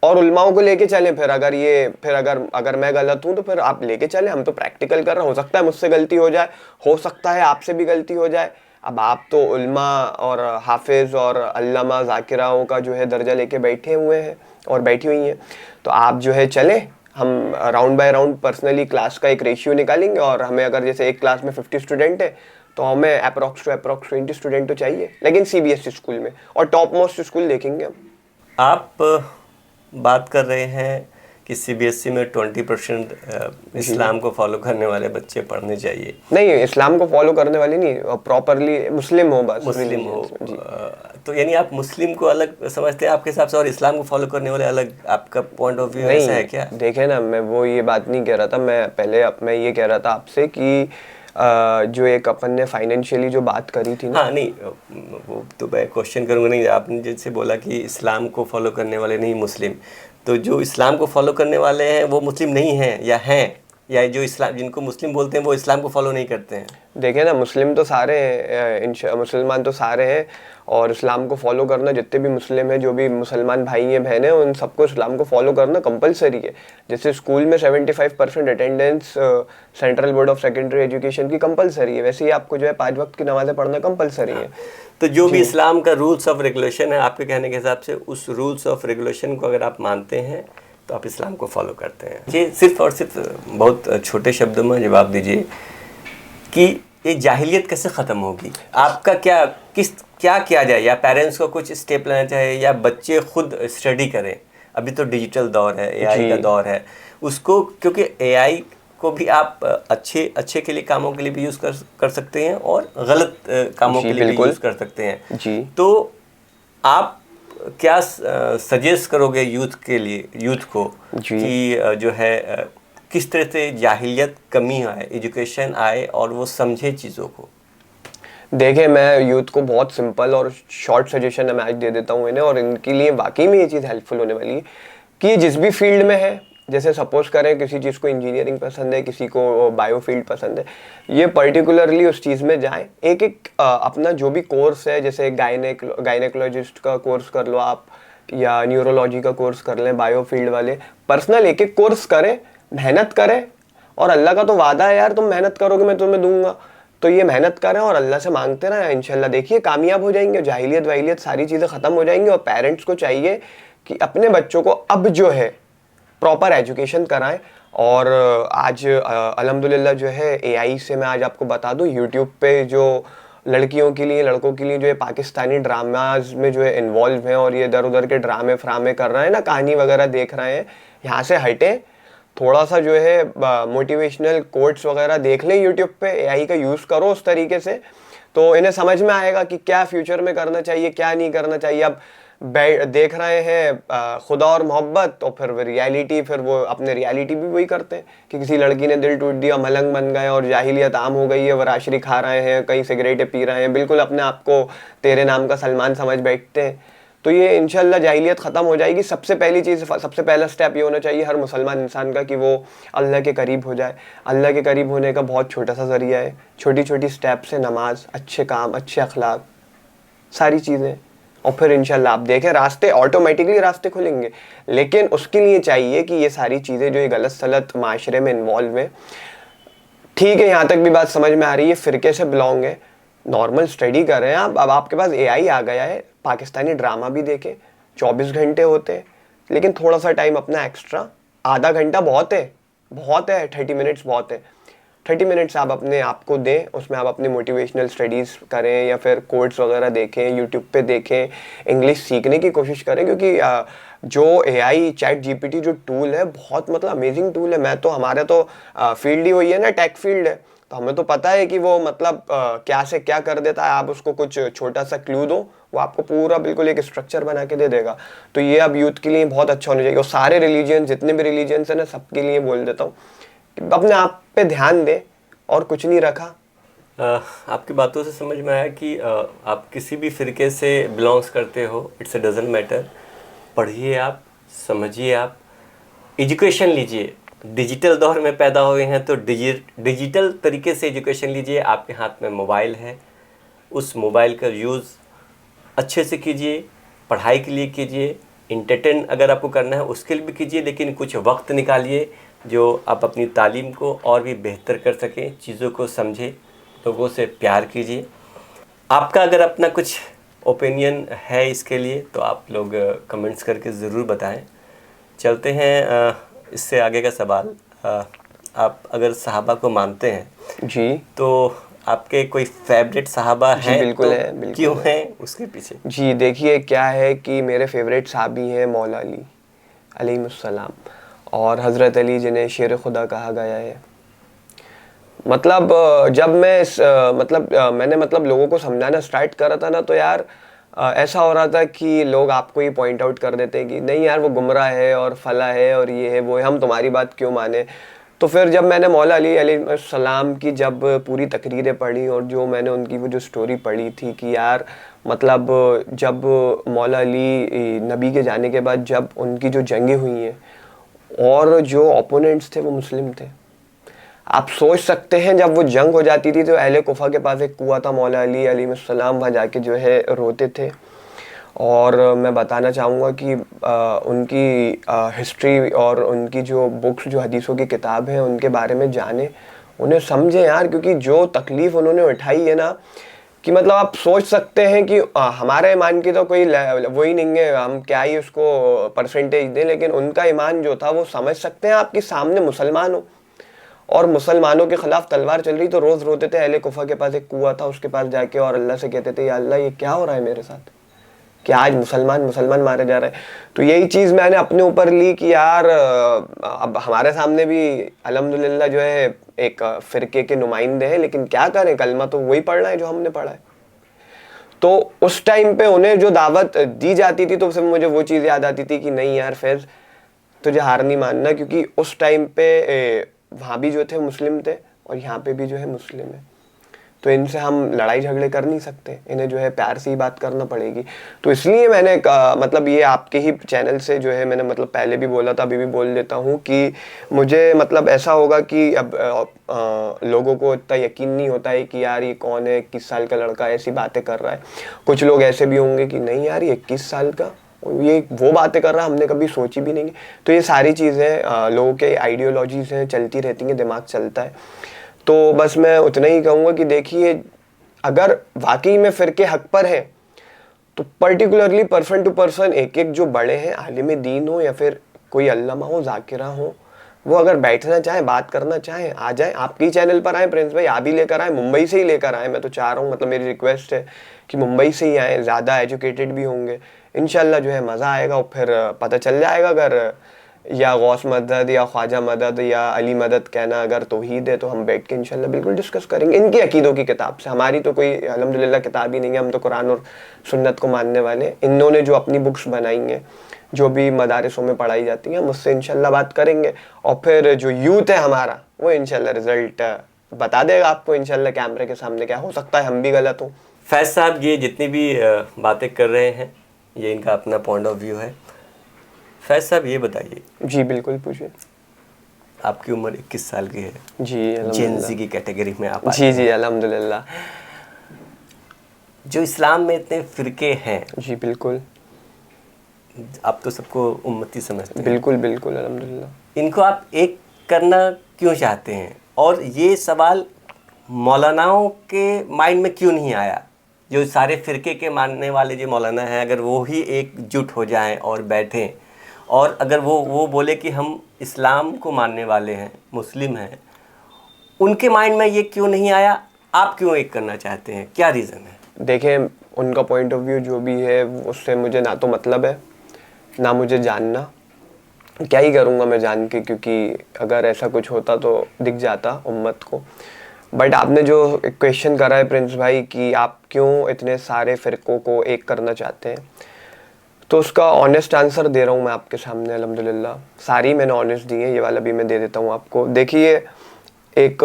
और उलमाओं को लेके चलें। फिर अगर मैं गलत हूँ तो फिर आप लेके चलें, हम तो प्रैक्टिकल कर रहे हैं। हो सकता है मुझसे गलती हो जाए, हो सकता है आपसे भी गलती हो जाए। अब आप तो उलमा और हाफिज़ और अल्लामा ज़ाकिराओं का जो है दर्जा लेके बैठे हुए हैं और बैठी हुई हैं, तो आप जो है चलें, हम round bye round personally class का एक रेशियो निकालेंगे, और हमें अगर जैसे एक क्लास में 50 स्टूडेंट है तो हमें अप्रॉक्स 20 स्टूडेंट तो चाहिए, लेकिन CBSE स्कूल में, और टॉप मोस्ट स्कूल देखेंगे हम। आप बात कर रहे हैं कि सीबीएसई में 20% इस्लाम को फॉलो करने वाले बच्चे पढ़ने चाहिए। नहीं, इस्लाम को फॉलो करने वाले नहीं, प्रॉपरली मुस्लिम हो, बस मुस्लिम हो। जी। तो यानी आप मुस्लिम को अलग समझते हैं आपके हिसाब से और इस्लाम को फॉलो करने वाले अलग, आपका पॉइंट ऑफ व्यू ऐसा है क्या? देखे ना, मैं वो ये बात नहीं कह रहा था, मैं ये कह रहा था आपसे कि जो एक अपन ने फाइनेंशियली जो बात करी थी ना। हाँ, नहीं वो तो मैं क्वेश्चन करूँगा नहीं। आपने जैसे बोला कि इस्लाम को फॉलो करने वाले नहीं मुस्लिम, तो जो इस्लाम को फॉलो करने वाले हैं वो मुस्लिम नहीं हैं या जो इस्लाम जिनको मुस्लिम बोलते हैं वो इस्लाम को फॉलो नहीं करते हैं? देखे ना, मुस्लिम तो सारे हैं, मुसलमान तो सारे हैं, और इस्लाम को फॉलो करना, जितने भी मुस्लिम हैं, जो भी मुसलमान भाई हैं बहनें हैं, उन सबको इस्लाम को फॉलो करना कंपलसरी है। जैसे स्कूल में 75% attendance central board of secondary education की कंपलसरी है, वैसे ही आपको जो है 5 वक्त की नमाज़ें पढ़ना कंपलसरी है। तो जो भी इस्लाम का रूल्स ऑफ रेगुलेशन है, आपके कहने के हिसाब से उस रूल्स ऑफ रेगुलेशन को अगर आप मानते हैं तो आप इस्लाम को फॉलो करते हैं। जी, सिर्फ और सिर्फ बहुत छोटे शब्दों में जवाब दीजिए कि ये जाहिलियत कैसे ख़त्म होगी? आपका क्या किया जाए, या पेरेंट्स को कुछ स्टेप लेना चाहिए, या बच्चे खुद स्टडी करें? अभी तो डिजिटल दौर है, एआई का दौर है, उसको, क्योंकि एआई को भी आप अच्छे के लिए, कामों के लिए भी यूज़ कर सकते हैं और गलत कामों के लिए भी यूज़ कर सकते हैं जी। तो आप क्या सजेस्ट करोगे यूथ को कि जो है किस तरह से जाहिलियत कमी आए, एजुकेशन आए और वो समझे चीज़ों को? देखें, मैं यूथ को बहुत सिंपल और शॉर्ट सजेशन मैं आज दे देता हूँ इन्हें, और इनके लिए वाकई में ये चीज़ हेल्पफुल होने वाली है कि जिस भी फील्ड में है, जैसे सपोज करें किसी चीज़ को इंजीनियरिंग पसंद है, किसी को बायो फील्ड पसंद है, ये पर्टिकुलरली उस चीज़ में जाएं। एक अपना जो भी कोर्स है, जैसे गायनेकोलॉजिस्ट का कोर्स कर लो आप, या न्यूरोलॉजी का कोर्स कर लें, बायो फील्ड वाले पर्सनल एक कोर्स करें, मेहनत करें, और अल्लाह का तो वादा है यार, तुम मेहनत करोगे मैं तुम्हें दूंगा, तो ये मेहनत करें और अल्लाह से मांगते रहें, इंशाल्लाह देखिए कामयाब हो जाएंगे, जाहिलियत वाहिलियत सारी चीज़ें ख़त्म हो जाएंगी। और पेरेंट्स को चाहिए कि अपने बच्चों को अब जो है प्रॉपर एजुकेशन कराएं। और आज अल्हम्दुलिल्लाह जो है एआई से, मैं आज आपको बता दूं, यूट्यूब पे जो लड़कियों के लिए, लड़कों के लिए जो है पाकिस्तानी ड्रामाज में जो है इन्वॉल्व हैं, और ये इधर उधर के ड्रामे फ्रामे कर रहे हैं ना, कहानी वगैरह देख रहे हैं, यहाँ से हटें, थोड़ा सा जो है मोटिवेशनल कोट्स वगैरह देख लें यूट्यूब पे, एआई का यूज़ करो उस तरीके से, तो इन्हें समझ में आएगा कि क्या फ्यूचर में करना चाहिए, क्या नहीं करना चाहिए। अब देख रहे हैं खुदा और मोहब्बत, तो फिर रियलिटी, फिर वो अपने रियलिटी भी वही करते हैं कि किसी लड़की ने दिल टूट दिया, मलंग बन गए और जाहिलियत आम हो गई है, वो राशरी खा रहे हैं, कहीं सिगरेटें पी रहे हैं, बिल्कुल अपने आप को तेरे नाम का सलमान समझ बैठते हैं। तो ये इंशाल्लाह जाहिलियत ख़त्म हो जाएगी। सबसे पहली चीज़, सबसे पहला स्टेप ये होना चाहिए हर मुसलमान इंसान का कि वो अल्लाह के करीब हो जाए। अल्लाह के करीब होने का बहुत छोटा सा ज़रिया है, छोटी छोटी स्टेप से, नमाज, अच्छे काम, अच्छे अखलाक, सारी चीज़ें, और फिर इंशाल्लाह आप देखें रास्ते, ऑटोमेटिकली रास्ते खुलेंगे। लेकिन उसके लिए चाहिए कि ये सारी चीज़ें जो ये गलत सलत माशरे में इन्वॉल्व है, ठीक है, यहाँ तक भी बात समझ में आ रही है, फ़िरके से बिलोंग है, नॉर्मल स्टडी कर रहे हैं आप, अब आपके पास एआई आ गया है, पाकिस्तानी ड्रामा भी देखें, 24 घंटे होते हैं, लेकिन थोड़ा सा टाइम अपना एक्स्ट्रा, आधा घंटा बहुत है, 30 मिनट्स बहुत है, 30 मिनट्स आप अपने आप को दें, उसमें आप अपनी मोटिवेशनल स्टडीज़ करें, या फिर कोड्स वगैरह देखें, यूट्यूब पे देखें, इंग्लिश सीखने की कोशिश करें, क्योंकि जो एआई चैट जीपीटी जो टूल है, बहुत मतलब अमेजिंग टूल है। मैं तो, हमारे तो फील्ड ही वही है ना, टेक फील्ड है, तो हमें तो पता है कि वो मतलब क्या से क्या कर देता है। आप उसको कुछ छोटा सा क्लू दो, वो आपको पूरा बिल्कुल एक स्ट्रक्चर बना के दे देगा। तो ये अब यूथ के लिए बहुत अच्छा होना चाहिए, और सारे रिलीजन, जितने भी रिलीजन्स हैं ना, सबके लिए बोल देता हूँ कि अपने आप पे ध्यान दें, और कुछ नहीं रखा। आपकी बातों से समझ में आया कि आप किसी भी फ़िरके से बिलोंग्स करते हो, इट्स अ डजंट मैटर, पढ़िए आप, समझिए आप, एजुकेशन लीजिए। डिजिटल दौर में पैदा हुए हैं तो डिजिटल तरीके से एजुकेशन लीजिए। आपके हाथ में मोबाइल है, उस मोबाइल का यूज़ अच्छे से कीजिए, पढ़ाई के लिए कीजिए, इंटरटेन अगर आपको करना है उसके लिए भी कीजिए, लेकिन कुछ वक्त निकालिए जो आप अपनी तालीम को और भी बेहतर कर सकें, चीज़ों को समझें, लोगों से प्यार कीजिए। आपका अगर अपना कुछ ओपिनियन है इसके लिए तो आप लोग कमेंट्स करके ज़रूर बताएं। चलते हैं इससे आगे का सवाल। आप अगर सहाबा को मानते हैं जी, तो आपके कोई फेवरेट सहाबा हैं? बिल्कुल तो है, बिल्कुल क्यों हैं उसके पीछे? जी देखिए, क्या है कि मेरे फेवरेट साहबी हैं मौला अली अलैहिस्सलाम, और हज़रत अली जिन्हें शेर खुदा कहा गया है। मतलब जब मैं मैंने लोगों को समझाना स्टार्ट करा था ना, तो यार ऐसा हो रहा था कि लोग आपको ही पॉइंट आउट कर देते हैं कि नहीं यार वो गुमराह है और फला है और ये है वो है, हम तुम्हारी बात क्यों माने। तो फिर जब मैंने मौला अली अलैहिस्सलाम की जब पूरी तकरीरें पढ़ी और जो मैंने उनकी वो जो स्टोरी पढ़ी थी कि यार मतलब जब मौला अली नबी के जाने के बाद जब उनकी जो जंगें हुई हैं और जो ओपोनेंट्स थे वो मुस्लिम थे, आप सोच सकते हैं जब वो जंग हो जाती थी तो अहले कुफा के पास एक कुआं था, मौला अली अलैहिस्सलाम वहाँ जाके जो है रोते थे। और मैं बताना चाहूँगा कि उनकी हिस्ट्री और उनकी जो बुक्स जो हदीसों की किताब है उनके बारे में जाने, उन्हें समझें यार, क्योंकि जो तकलीफ़ उन्होंने उठाई है ना कि मतलब आप सोच सकते हैं कि हमारे ईमान की तो कोई वही नहीं है, हम क्या ही उसको परसेंटेज दें, लेकिन उनका ईमान जो था वो समझ सकते हैं आपके सामने मुसलमान हो और मुसलमानों के खिलाफ तलवार चल रही, तो रोज़ रोते थे। अहले कुफा के पास एक कुआं था, उसके पास जाके और अल्लाह से कहते थे या अल्लाह ये क्या हो रहा है मेरे साथ कि आज मुसलमान मुसलमान मारे जा रहे हैं। तो यही चीज़ मैंने अपने ऊपर ली कि यार अब हमारे सामने भी अल्हम्दुलिल्लाह जो है एक फ़िरके के नुमाइंदे हैं, लेकिन क्या करें, कलमा तो वही पढ़ना है जो हमने पढ़ा है। तो उस टाइम पे उन्हें जो दावत दी जाती थी तो फिर मुझे वो चीज़ याद आती थी कि नहीं यार फैज़ तुझे हार नहीं मानना, क्योंकि उस टाइम पे वहाँ भी जो थे मुस्लिम थे और यहाँ पे भी जो है मुस्लिम है, तो इनसे हम लड़ाई झगड़े कर नहीं सकते, इन्हें जो है प्यार से ही बात करना पड़ेगी। तो इसलिए मैंने मतलब ये आपके ही चैनल से जो है मैंने मतलब पहले भी बोला था, अभी भी बोल देता हूँ कि मुझे मतलब ऐसा होगा कि अब लोगों को इतना यकीन नहीं होता है कि यार ये कौन है, 21 साल का लड़का ऐसी बातें कर रहा है। कुछ लोग ऐसे भी होंगे कि नहीं यार ये 21 साल का ये वो बातें कर रहा है, हमने कभी सोची भी नहीं। तो ये सारी चीज़ें लोगों के आइडियोलॉजीज़ हैं, चलती रहती हैं, दिमाग चलता है। तो बस मैं उतना ही कहूँगा कि देखिए अगर वाकई में फ़िरके हक पर हैं तो पर्टिकुलरली पर्सन टू पर्सन एक एक जो बड़े हैं, आलिम दीन हो या फिर कोई अल्लामा हो, ज़ाकिरा हो, वो अगर बैठना चाहें, बात करना चाहें, आ जाएं, आपके ही चैनल पर आए प्रिंस भाई, आप ही लेकर आए, मुंबई से ही लेकर आए। मैं तो चाह रहा हूँ, मतलब मेरी रिक्वेस्ट है कि मुंबई से ही आए, ज़्यादा एजुकेटेड भी होंगे, इंशाल्लाह जो है मज़ा आएगा। और फिर पता चल जाएगा अगर या गौस मदद या ख्वाजा मदद या अली मदद कहना अगर तौहीद है, तो हम बैठ के इंशाल्लाह बिल्कुल डिस्कस करेंगे इनकी अकीदों की किताब से। हमारी तो कोई अल्हम्दुलिल्लाह किताब ही नहीं है, हम तो कुरान और सुन्नत को मानने वाले। इन्होंने जो अपनी बुक्स बनाई हैं, जो भी मदारसों में पढ़ाई जाती हैं, हम उससे इंशाल्लाह बात करेंगे। और फिर जो यूथ है हमारा, वो इंशाल्लाह रिजल्ट बता देगा आपको इंशाल्लाह कैमरे के सामने। क्या हो सकता है हम भी गलत हों। फैज़ साहब ये जितनी भी बातें कर रहे हैं ये इनका अपना पॉइंट ऑफ व्यू है। फैज़ साहब ये बताइए। जी बिल्कुल पूछिए। आपकी उम्र 21 साल की है जी, जेन ज़ी की कैटेगरी में आप जी जी अल्हम्दुलिल्लाह। जो इस्लाम में इतने फ़िरके हैं, जी बिल्कुल, आप तो सबको उम्मती समझते हैं, बिल्कुल बिल्कुल अल्हम्दुलिल्लाह। इनको आप एक करना क्यों चाहते हैं? और ये सवाल मौलानाओं के माइंड में क्यों नहीं आया? जो सारे फ़िरके के मानने वाले जो मौलाना हैं, अगर वो ही एकजुट हो जाएं और बैठें और अगर वो बोले कि हम इस्लाम को मानने वाले हैं, मुस्लिम हैं, उनके माइंड में ये क्यों नहीं आया? आप क्यों एक करना चाहते हैं? क्या रीज़न है? देखें उनका पॉइंट ऑफ व्यू जो भी है उससे मुझे ना तो मतलब है ना मुझे जानना। क्या ही करूँगा मैं जान के, क्योंकि अगर ऐसा कुछ होता तो दिख जाता उम्मत को। बट आपने जो क्वेश्चन करा है प्रिंस भाई कि आप क्यों इतने सारे फ़िरकों को एक करना चाहते हैं, तो उसका ऑनेस्ट आंसर दे रहा हूँ मैं आपके सामने अल्हम्दुलिल्लाह। सारी मैंने ऑनेस्ट दी है, ये वाला भी मैं दे देता हूँ आपको। देखिए एक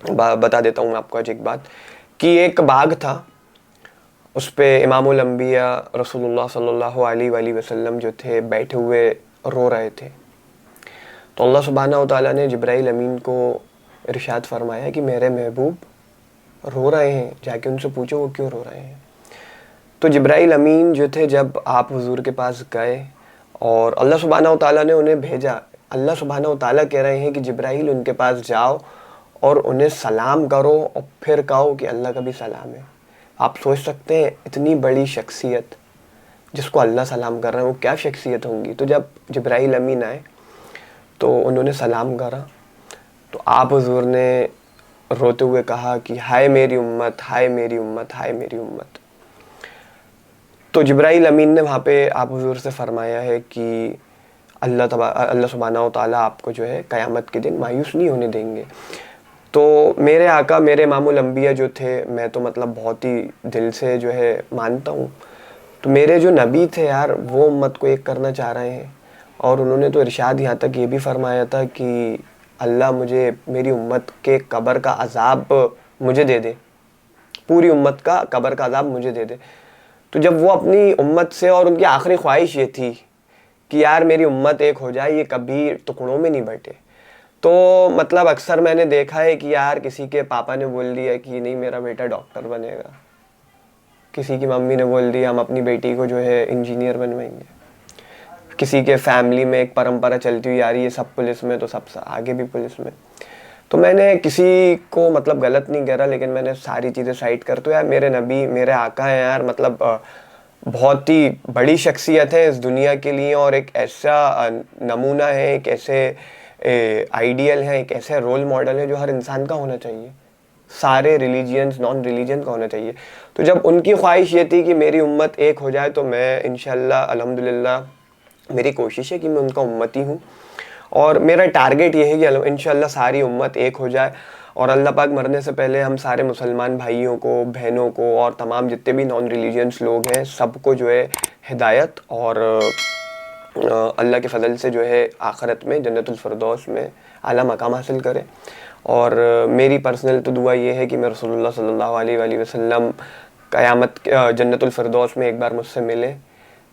बता देता हूँ मैं आपको आज एक बात कि एक बाग था, उस पे इमामुल अंबिया रसूलुल्लाह सल्लल्लाहु अलैहि वसल्लम जो थे बैठे हुए रो रहे थे। तो अल्लाह सुब्हानहू तआला ने जिब्राइल अमीन को इरशाद फरमाया कि मेरे महबूब रो रहे हैं, जाके उनसे पूछो वो क्यों रो रहे हैं। तो जिब्राइल अमीन जो थे जब आप हुजूर के पास गए और अल्लाह सुब्हानहू तआला ने उन्हें भेजा, अल्लाह सुब्हानहू तआला कह रहे हैं कि जिब्राइल उनके पास जाओ और उन्हें सलाम करो और फिर कहो कि अल्लाह का भी सलाम है। आप सोच सकते हैं इतनी बड़ी शख्सियत जिसको अल्लाह सलाम कर रहे हैं वो क्या शख्सियत होंगी। तो जब जिब्राइल अमीन आए तो उन्होंने सलाम करा, तो आप हुजूर ने रोते हुए कहा कि हाय मेरी उम्मत, हाय मेरी उम्मत, हाय मेरी उम्मत। तो जिब्राइल अमीन ने वहाँ पे आप हुजूर से फरमाया है कि अल्लाह सुब्हानहू व तआला आपको जो है क़यामत के दिन मायूस नहीं होने देंगे। तो मेरे आका, मेरे इमामुल अंबिया जो थे, मैं तो मतलब बहुत ही दिल से जो है मानता हूँ। तो मेरे जो नबी थे यार, वो उम्मत को एक करना चाह रहे हैं। और उन्होंने तो इरशाद यहाँ तक ये भी फरमाया था कि अल्लाह मुझे मेरी उम्मत के कब्र का अज़ाब मुझे दे दे, पूरी उम्मत का कब्र का अज़ाब मुझे दे दे। तो जब वो अपनी उम्मत से, और उनकी आखिरी ख्वाहिश ये थी कि यार मेरी उम्मत एक हो जाए, ये कभी टुकड़ों में नहीं बटे। तो मतलब अक्सर मैंने देखा है कि यार किसी के पापा ने बोल दिया कि नहीं मेरा बेटा डॉक्टर बनेगा, किसी की मम्मी ने बोल दिया हम अपनी बेटी को जो है इंजीनियर बनवाएंगे, किसी के फैमिली में एक परंपरा चलती हुई आ रही है सब पुलिस में, तो सब आगे भी पुलिस में। तो मैंने किसी को मतलब गलत नहीं कह रहा, लेकिन मैंने सारी चीज़ें साइड कर, तो यार मेरे नबी, मेरे आका हैं यार, मतलब बहुत ही बड़ी शख्सियत है इस दुनिया के लिए, और एक ऐसा नमूना है, एक ऐसे आइडियल है, एक ऐसे रोल मॉडल है जो हर इंसान का होना चाहिए, सारे रिलीजियंस, नॉन रिलीजियन का होना चाहिए। तो जब उनकी ख्वाहिश ये थी कि मेरी उम्मत एक हो जाए, तो मैं इंशाल्लाह अल्हम्दुलिल्लाह मेरी कोशिश है कि मैं उनका उम्मती हूँ, और मेरा टारगेट ये है कि इंशाल्लाह सारी उम्मत एक हो जाए, और अल्लाह पाक मरने से पहले हम सारे मुसलमान भाइयों को, बहनों को, और तमाम जितने भी नॉन रिलीजियंस लोग हैं सबको जो है हिदायत और अल्लाह के फ़ज़ल से जो है आखिरत में जन्नतुल फ़िरदौस में आला मकाम हासिल करें। और मेरी पर्सनल तो दुआ ये है कि मैं रसूलुल्लाह सल्लल्लाहु अलैहि वसल्लम क़यामत जन्नतुल फ़िरदौस में एक बार मुझसे मिले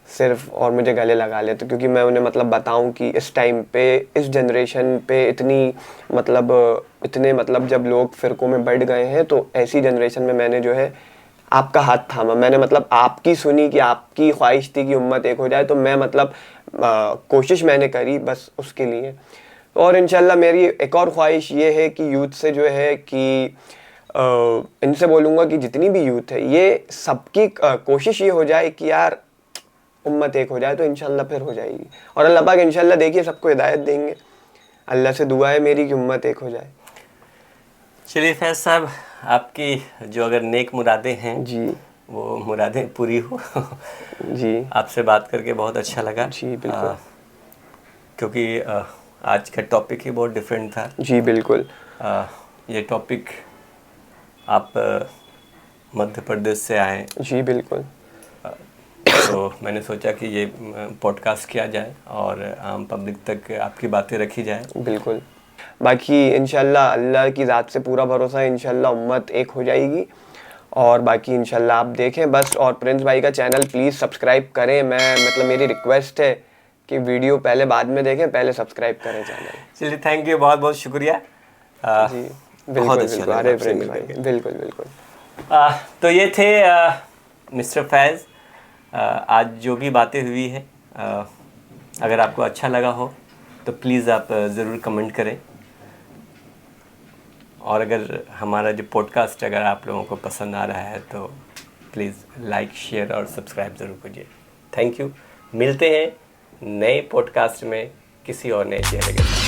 सिर्फ, और मुझे गले लगा ले, तो क्योंकि मैं उन्हें मतलब बताऊं कि इस टाइम पे, इस जनरेशन पे इतने मतलब जब लोग फ़िरक़ों में बढ़ गए हैं, तो ऐसी जनरेशन में मैंने जो है आपका हाथ थामा, मैंने मतलब आपकी सुनी कि आपकी ख्वाहिश थी कि उम्मत एक हो जाए, तो मैं मतलब कोशिश मैंने करी बस उसके लिए। और इंशाल्लाह मेरी एक और ख्वाहिश ये है कि यूथ से जो है कि इनसे बोलूँगा कि जितनी भी यूथ है, ये सबकी कोशिश ये हो जाए कि यार उम्मत एक हो जाए, तो इंशाल्लाह फिर हो जाएगी, और अल्लाह पाक इंशाल्लाह देखिए सबको हिदायत देंगे। अल्लाह से दुआ है मेरी कि उम्मत एक हो जाए। चलिए फैज़ साहब, आपकी जो अगर नेक मुरादें हैं जी, वो मुरादें पूरी हो। जी, आपसे बात करके बहुत अच्छा लगा। जी बिल्कुल। क्योंकि आज का टॉपिक ही बहुत डिफरेंट था। जी बिल्कुल। ये टॉपिक आप मध्य प्रदेश से आए, जी बिल्कुल। तो मैंने सोचा कि ये पॉडकास्ट किया जाए और आम पब्लिक तक आपकी बातें रखी जाए। बिल्कुल। बाकी इंशाल्लाह अल्लाह की ज़ात से पूरा भरोसा है, इंशाल्लाह उम्मत एक हो जाएगी, और बाकी इंशाल्लाह आप देखें बस। और प्रिंस भाई का चैनल प्लीज़ सब्सक्राइब करें, मैं मतलब मेरी रिक्वेस्ट है कि वीडियो पहले बाद में देखें, पहले सब्सक्राइब करें चैनल। चलिए, थैंक यू, बहुत बहुत शुक्रिया। जी बहुत बिल्कुल अच्छा बिल्कुल। लगा अरे आपसे प्रिंस मिल भाई, करके। बिल्कुल बिल्कुल। तो ये थे मिस्टर फैज़। आज जो भी बातें हुई है, अगर आपको अच्छा लगा हो तो प्लीज़ आप ज़रूर कमेंट करें, और अगर हमारा जो पॉडकास्ट अगर आप लोगों को पसंद आ रहा है तो प्लीज़ लाइक, शेयर और सब्सक्राइब ज़रूर कीजिए। Thank you. मिलते हैं नए पॉडकास्ट में किसी और नए चेहरे के साथ।